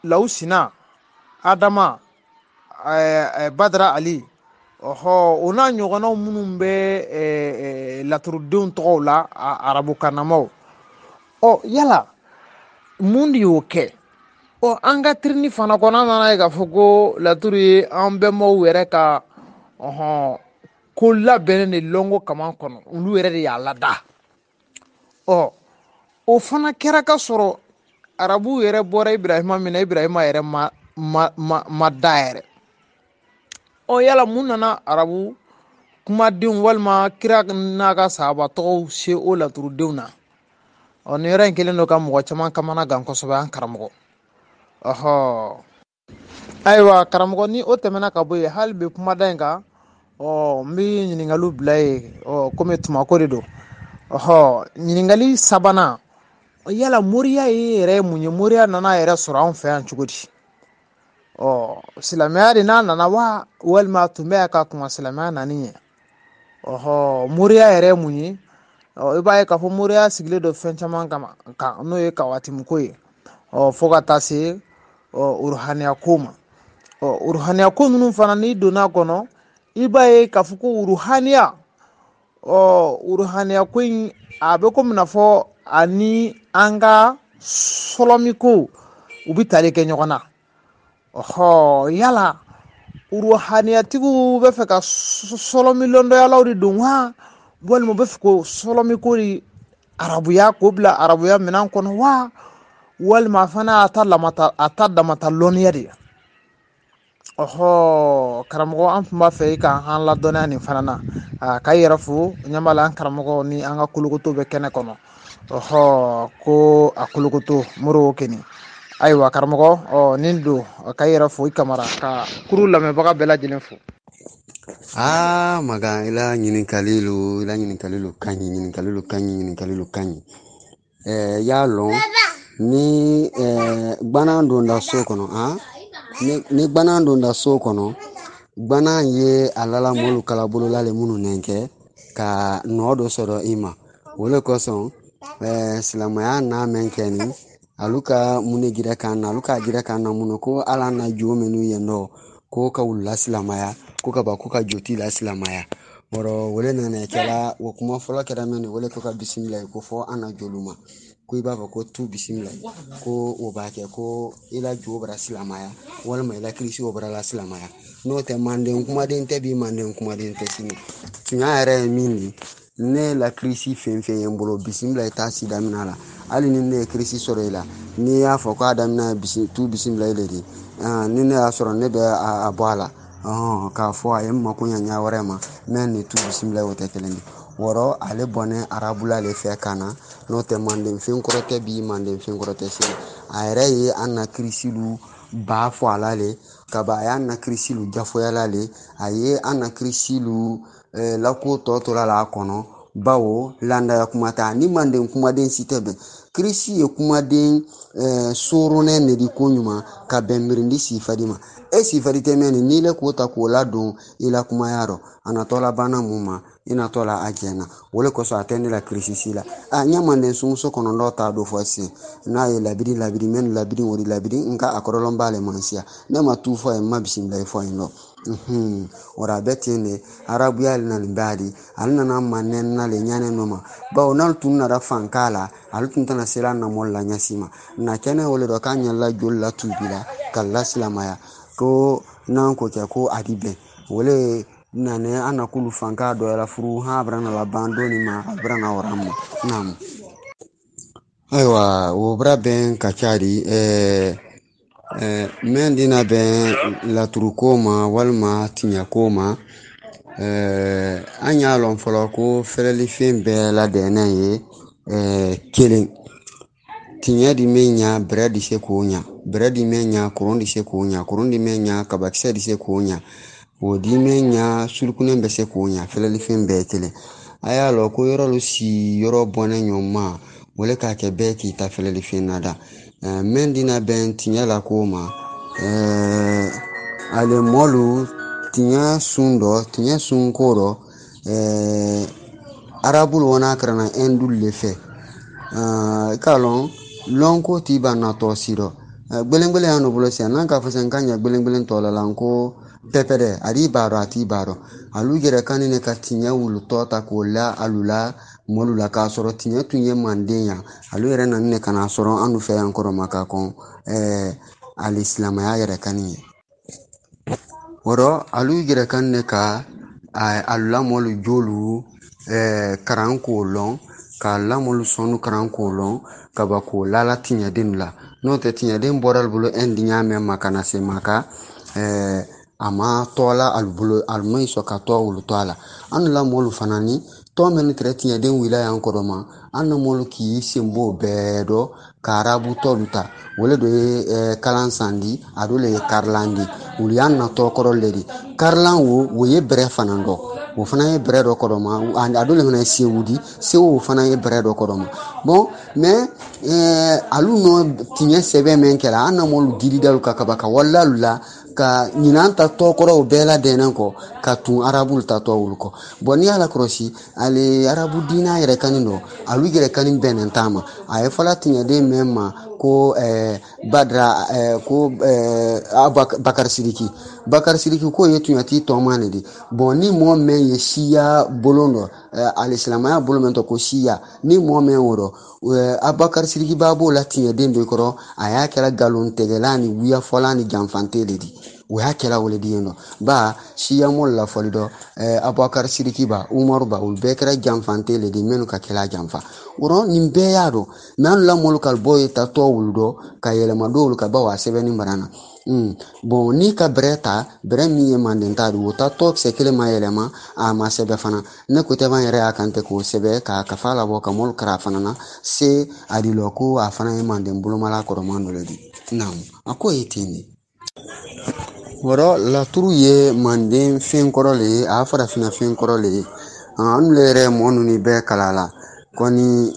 S1: lawu sina adama badara ali o n'a ɲɔgɔnnaw minnu bɛ laturudenw tɔgɔw la arabukanamaw yala mun de y'o kɛ an ka tirini fana kɔnɔ an nana ye k'a fɔ ko laturu ye an bɛnbaw yɛrɛ ka ko labɛnnen de lɔngo kama kɔnɔ olu yɛrɛ de y'a lada o fana kɛra ka sɔrɔ arabu yɛrɛ bɔra Ibrahima minɛ Ibrahima yɛrɛ ma da yɛrɛ yala mun nana arabu kumadenw walima kira n'a ka sahaba tɔgɔw se o laturudenw na nin yɔrɔ in kelen don ka mɔgɔ caman kamana gan kosɛbɛ an karamɔgɔ ayiwa karamɔgɔ ni o tɛmɛna ka bɔ yen hali bi kumada in kan n bɛ ɲininkaliw bila yen komi tumako de don ɲininkali sabanan yala moriya yɛrɛ ye mun ye moriya nana yɛrɛ sɔrɔ anw fɛ yan cogo di silamɛya de n'a nana wa walima tun bɛ ka kuma silamɛya nani ye moriya yɛrɛ ye mun ye i b'a ye k'a fɔ moriya sigilen don fɛn caman kan n'o ye kawatimuko ye fo ka taa se uruhaniya ko ma uruhaniya ko ninnu fana n'i donna kɔnɔ i b'a ye k'a fɔ ko uruhaniya ko in a bɛ komi n'a fɔ ani an ka sɔlɔmiko u bɛ tali kɛ ɲɔgɔn na yala uruhaniyatigiw bɛ fɛ ka sɔlɔmi lɔndɔyalaw de don wa walima u bɛ fɛ ko sɔlɔmiko de arabuya k'o bila arabuya minɛn kɔnɔ wa walima fana a ta damata lɔnniya de ye karamɔgɔ an tun b'a fɛ i ka an ladɔnniya nin fana na k'a yɛrɛ fo ɲɛma la an karamɔgɔ ni an ka kolokoto bɛ kɛnɛ kɔnɔ ko a kolokoto mori kɛni ayiwa karamɔgɔ nin don k'a yɛrɛ fo i kamara ka kuru lamɛnbaga bɛɛ lajɛlen fo
S2: maga ila ɲininkali lo kaɲi y'a lɔn ni gbanan donda so kɔnɔ ni gbanan donda so kɔnɔ gbanan ye a lalamolu kalabolola le minnu nɛnkɛ ka nɔ dɔ sɔrɔ i ma o le kosɔn silamɛya n'a mɛn kɛ ni alu ka mun de jira kan na alu ka jira kan na mun ko ala na jo minnu ye nɔ ko ka wulila silamɛya ko ka ba ko ka joti la silamɛya wɔrɔ wele nana kɛra o kuma fɔlɔ kɛra min wele ko ka bisimila ko fɔ an na jolu ma ko i b'a fɔ ko tu bisimila ko o b'a kɛ ko i la jo bara silamɛya walima i la kirisi o bara la silamɛya n'o tɛ manden kumaden tɛ bi manden kumaden tɛ sini tiɲɛ yɛrɛ ye min di ne la kirisi fɛn fɛn ye n bolo bisimila i t'a si daminɛ la hali ni ne ye kirisi sɔrɔ i la n'i y'a fɔ k'a daminɛ tu bisimila i le de ni ne y'a sɔrɔ ne bɛ a bɔ a la k'a fɔ a ye n mako ɲa wɛrɛ ma mɛ ni tu bisimila o tɛ kelen ye wɔrɔ ale bɔnɛ arabula le fɛ ka na n'o tɛ manden fɛn kɔrɔ tɛ bi manden fɛn kɔrɔ tɛ sini a yɛrɛ ye an na kirisilu ba fɔ a la le kaba a y'an na kirisilu jafoyala le a ye an na kirisilu lako tɔ tora la a kɔnɔ bawo landaya kuma ta ni manden kumaden si tɛ bɛn kirisi ye kumaden soronɛ ne di ko ɲuman ka bɛn mirindi sifadi ma sifadi tɛ mɛn n'i le k'o ta k'o ladon i la kumaya rɔ a natɔla bana mun ma i natɔla a jɛna o le kosɔn a tɛ ne la kirisi si la ɲɛ manden sunguso kɔnɔntɔn t'a don fɔ sisan n'a ye labiri mɛ labiri o de labiri nka a kɔrɔlɔn b'ale man siya ne ma tu fɔ ye ma bisimila fɔ yen nɔ wara a bɛ ten de arabuya ale na nin bɛɛ di ale nana manden na le ɲanɛ nɔ ma bawo n'ale tun nana fanka la ale tun tɛna sera namɔ la ɲɛsi ma na kɛnɛ wele dɔ k'a ɲɛla joli la tubi la ka la silamaya ko n'an ko kɛ ko a di bɛn wele nane an na kulu fanka dɔ yɛrɛ furu ha bara na laban doni ma a bara na wara ma naam ayiwa o bara bɛn ka ca di mɛn dina bɛn laturuko ma walima tiɲɛko ma an y'a lɔn fɔlɔ ko fɛrɛlifɛn bɛɛ ladɛnɛ ye kelen tiɲɛ di mɛ ɲa bɛrɛ di se k'o ɲa bɛrɛ di mɛ ɲa koron di se k'o ɲa koron di mɛ ɲa kabakisɛ di se k'o ɲa o di mɛ ɲa surukunen bɛ se k'o ɲa fɛrɛlifɛn bɛɛ kelen a y'a lɔn ko yɔrɔ lu si yɔrɔ bɔnɛ ɲɔgɔn ma wale k'a kɛ bɛɛ k'i ta fɛrɛlifɛn na da mɛn dina bɛn tiɲɛ la ko ma ale mɔlu tiɲɛ sun ko rɔ arabul wana karana endul le fɛ kalon lonko ti ba na to siro gbelen anu bolo sia nan ka fasen kanya gbelen to la lanko pepede ari baro ati baro alu gere kanine ka tinya wulu to ta ko la alula molula ka soro tinya tunye mandenya alu yere nan ne kana soro anu fe ankoro maka kon al islam ya yere kanine woro alu gere kanne ka alula molu jolu karan ko lon ka lamolu sonu karan ko lon ka ba ko lala tinya den la no te tinya den boral bulo endi nyame makana se maka ama tola albulo almai so ka to wulu tola an la molu fanani to men tre tinya den wila yan ko ma an molu ki sembo bedo karabu toluta wole do kalan sandi adole karlandi wuli an na to korol ledi karlan wo ye bre fanando o fana ye bɛrɛ dɔ kɔrɔ ma a dole fana ye sewudi sewo fana ye bɛrɛ dɔ kɔrɔ ma bon mais alu no tiɲɛ sɛbɛn min kɛra an na molu diri dalu ka kaba ka walla la ka ɲinan ta tɔkɔrɔw bɛɛ la dɛnɛn kɔ ka tun arabul ta tɔ wulu kɔ bon ni ala kɔrɔsi ale arabu dina yɛrɛ kani dɔ alu yɛrɛ kani bɛnnen ta ma a ye fɔla tiɲɛden mɛn ma ko badra ko bakar sidiki ko ye tunyati tɔmane de bon ni mɔɔ mɛn ye siya bolon dɔ alisilamaya bolo mɛn tɔ ko siya ni mɔɔ mɛn woro abakar sidiki b'a b'o la tiɲɛden dɔ kɔrɔ a y'a kɛra galon tɛgɛla ni wuya fɔla ni janfante de di o y'a kɛra wale di yen nɔ ba siya mɔl la fɔli dɔ abakar sidiki ba umaru ba olu bɛɛ kɛra janfante le di minnu ka kɛla janfa woro nin bɛɛ y'a dɔn mɛ an lamɔlu ka bɔ ye ta tɔ wulu dɔ ka yɛlɛma dɔwlu ka ba wa sɛbɛnni barana bon ni ka bɛrɛ min ye manden ta de o ta tɔ kisɛ kelen ma yɛlɛma a ma sɛbɛ fana ne ko tɛ ban yɛrɛ y'a kan tɛ k'o sɛbɛ ka kafa labɔ ka mɔlu kara fana na se a di lɔ ko a fana ye manden bolomala kɔrɔman dɔ le di a ko ye ten de wɔrɔ laturu ye manden fɛn kɔrɔ le ye a farafina fɛn kɔrɔ le ye an le yɛrɛ mɔɔ ninnu bɛɛ kala la kɔni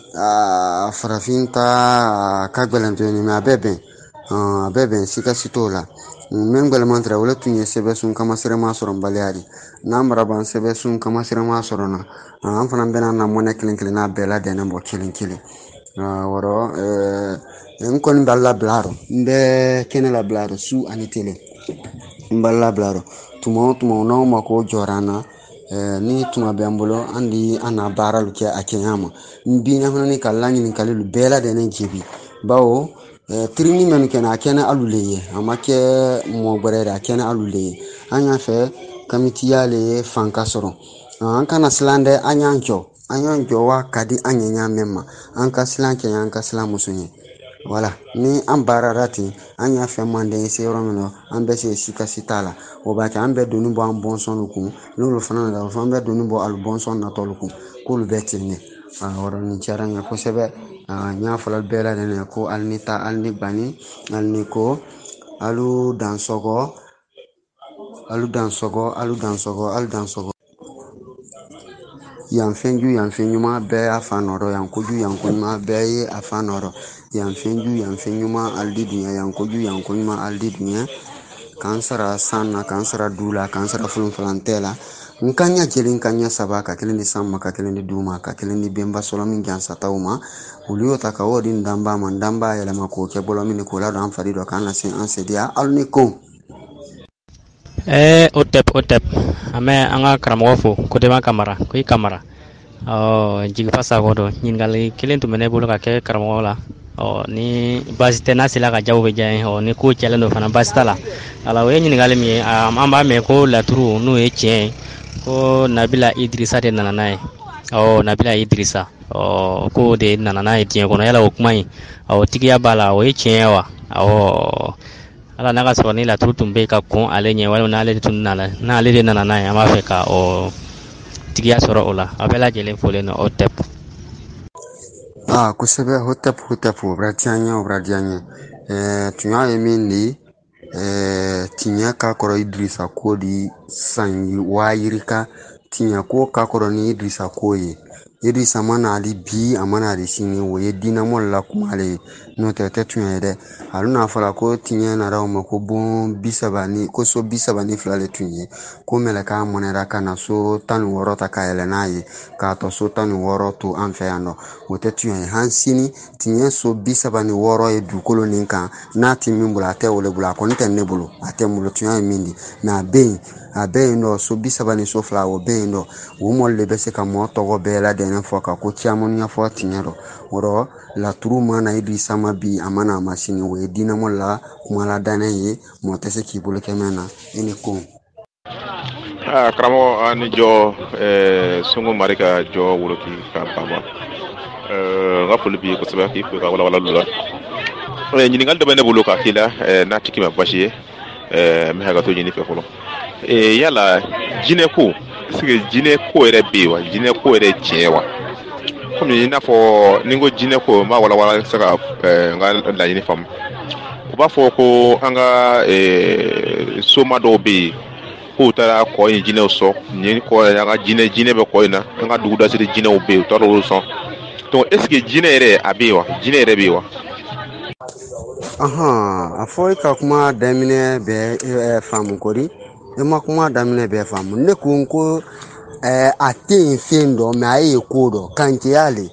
S2: farafin ta ka gɛlɛn dɔɔni mɛ a bɛɛ bɛn sikasi t'o la min gbɛlɛman tɛrɛ wale tun ye sɛbɛ sun kamasɛrɛma sɔrɔ baliya de n'an bara ban sɛbɛ sun kamasɛrɛma sɔrɔ na an fana bɛna na mɔnɛ kelen n'a bɛɛ la dɛnɛ bɔ kelen wɔrɔ n kɔni b'a labila rɔ n bɛ kɛnɛ labila rɔ su ani tele n b'a labila rɔ tuma o tuma n'anw ma ko jɔra an na ni tuma bɛ n bolo an di an na baaralu kɛ a kɛɲɛ ma n binna fana ni ka laɲininkalilu bɛɛ la dɛnɛ jebi bawo tirini minnu kɛnɛ a kɛnɛ alu le ye a ma kɛ mɔgɔ wɛrɛ de a kɛnɛ alu le ye an y'a fɛ kamitiya le ye fanka sɔrɔ an kana silan dɛ an y'an jɔ wa ka di an ɲɛ ɲa mɛn ma an ka silan kɛ an ka silan muso ye wala ni an baarara ten an y'a fɛ manden se yɔrɔ min na an bɛ se sikasi t'a la o b'a kɛ an bɛ doni bɔ an bɔnsɔnw kun n'olu fana nana an bɛ doni bɔ alu bɔnsɔn natɔlu kun k'olu bɛ ten ne wɔrɔ nin diyara n ye kosɛbɛ n y'a fɔla bɛɛ la dɛ ko ali ni ta ali ni gbani ali ni ko alu dansɔgɔ yan fɛnju yan fɛn ɲuman bɛɛ y'a fa nɔrɔ yan koju yan ko ɲuman bɛɛ ye a fa nɔrɔ yan fɛnju yan fɛn ɲuman ali di dunya yan koju yan ko ɲuman ali di dunya k'an sara san na k'an sara du la k'an sara fulufulantɛ la n ka ɲɛ jeli n ka ɲɛ saba ka kelen di san ma ka kelen di du ma ka kelen di benba sɔrɔ min gansataw ma olu y'o ta ka o di n danba ma n danba yɛlɛma k'o kɛ bɔlɔ min k'o ladon an fari dɔ k'an lase an sediya alu ni ko
S4: o tɛp an bɛ an ka karamɔgɔ fo Kotema Kamara ko i Kamara Jigifa Sakɔ dɔ ɲininkali kelen tun bɛ ne bolo ka kɛ karamɔgɔ la ni baasi tɛ n'a sera ka jaw bɛ diya ye ni ko cɛlen don fana baasi t'a la ala o ye ɲininkali min ye an b'a mɛn ko laturu n'o ye tiɲɛ ye ko Nabila Idirisa de nana n'a ye Nabila Idirisa ko de nana n'a ye diɲɛ kɔnɔ yala o kuma in tigiya b'a la o ye tiɲɛ ye wa ala n'a ka sɔrɔ ni laturu tun bɛ ka kɔn ale ɲɛ walima n'ale de nana n'a ye an b'a fɛ ka tigiya sɔrɔ o la a bɛɛ lajɛlen folen don o tɛp
S2: kosɛbɛ hotep o bɛra diya n ye tun y'a ye min de tiɲɛ ka kɔrɔ Idirisa ko di sanyi wayirika tiɲɛ ko ka kɔrɔ ni Idirisa ko ye Idirisa mana ali bi a mana ali sini o ye dinamɔl la kuma ale n'o tɛ tɛ tun ye dɛ hali n'a fɔra ko tiɲɛ nana o ma ko bon 32 ko so 32 le tun ye ko mɛlɛkɛ mɔnɛra ka na so 16 ta ka yɛlɛ n'a ye k'a tɔ so 16 to an fɛ yan nɔ o tɛ tiɲɛ ye han sini tiɲɛ so 36 ye dugukolo nin kan n'a tɛ min bolo a tɛ o le bolo a kɔni tɛ ne bolo a tɛ n bolo tiɲɛ ye min di mɛ a bɛ yen nɔ so 30 ni so 2 o bɛ yen nɔ o mɔli de bɛ se ka mɔɔ tɔgɔ bɛɛ ladɛnɛ fɔ ka ko caman ɲɛfɔ tiɲɛ dɔ o laturu mana Idrissa ma bi a mana ma sini o ye dinamo la kuma ladannɛ ye mɔɔ tɛ se k'i bolo kɛmɛ na i ni ko
S5: karamɔgɔ an ni jɔ Sonko Mari ka jɔ woloki ka bama n ka foli b'i ye kosɛbɛ k'i fo ka walawalali la ɲininkali dɔ bɛ ne bolo k'a k'i la n'a tigi ma basi ye n bɛ hakɛto ɲini fɛ fɔlɔ yala jinɛ ko est-ce que jinɛ ko yɛrɛ bɛ yen wa jinɛ ko yɛrɛ ye tiɲɛ ye wa komi i n'a fɔ ni n ko jinɛ ko n b'a walawala se ka n ka laɲini faamu u b'a fɔ ko an ka soma dɔw bɛ yen k'u taara kɔ in jinɛw sɔn nin kɔ an ka jinɛ bɛ kɔ in na an ka dugudasiri jinɛw bɛ yen u taara olu sɔn donc est ce que jinɛ yɛrɛ a bɛ yen wa jinɛ yɛrɛ bɛ yen wa.
S2: a fɔ i ka kuma daminɛ bɛɛ faamu kɔri i ma kuma daminɛ bɛɛ faamu ne ko n ko a tɛ yen fɛn dɔ mɛ a ye ko dɔ kankeya le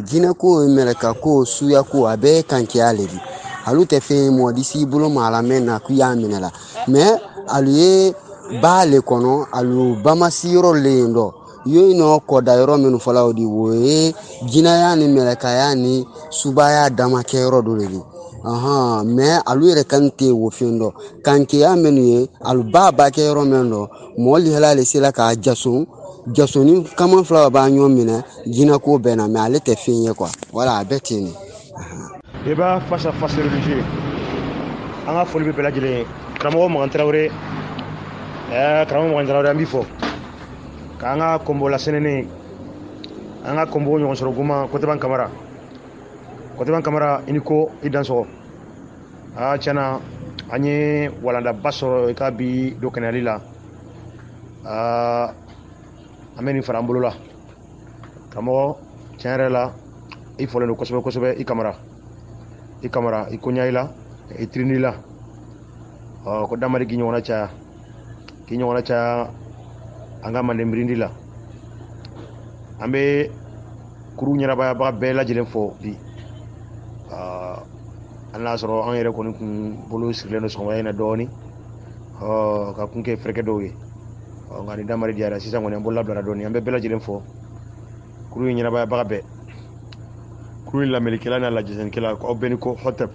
S2: jinɛ ko mɛlɛka ko suya ko a bɛɛ ye kankeya le di alu tɛ fɛn ye mɔgɔ disi bolo ma la mɛ na k'i y'a minɛ la mɛ alu ye baa le kɔnɔ alu bamasi yɔrɔ le yen dɔ yo nɔ kɔda yɔrɔ minnu fɔla o di o ye jinɛya ni mɛlɛkaya ni subaya damakɛ yɔrɔ dɔ le di mɛ alu yɛrɛ kan tɛ o fɛn dɔ kankeya minnu ye alu b'a kɛ yɔrɔ min dɔ mɔgɔ lihala le sera k'a jasoni kama fila b'a ɲɔgɔn minɛ jinɛ ko bɛɛ na mɛ ale tɛ fɛn ye quoi voilà a bɛɛ ten ne
S3: débat face à face religieux an ka foli bɛ bɛɛ lajɛlen ye karamɔgɔ Magan Tarawele karamɔgɔ Magan Tarawele an b'i fɔ k'an ka kɔnbɔ lasɛnɛnen an ka kɔnbɔ ɲɔgɔn sɔrɔ guma Kɔtɛban Kamara i ni ko i dansɔgɔ tiɲɛna an ye walandaba sɔrɔ i ka bi do kɛnɛyali la an bɛ nin fara an bolo la karamɔgɔ tiɲɛ yɛrɛ la i fɔlen don kosɛbɛ kosɛbɛ i Kamara i koɲa i la i tirini la ko damari k'i ɲɔgɔnna caya an ka manden mirindi la an bɛ kuru ɲɛnabayabaga bɛɛ lajɛlen fɔ bi an y'a sɔrɔ an yɛrɛ kɔni kun bolo sirilen don sɔgɔmada in na dɔɔni ka kun kɛ fɛrɛkɛ dɔw ye nka ni damari diyara sisan kɔni an bolo labila dɔɔni an bɛ bɛɛ lajɛlen fɔ kuru in ɲɛnabayabaga bɛɛ kuru in lamɛnnikɛla n'a lajɛlikɛla aw bɛɛ ni ko hɔtɛp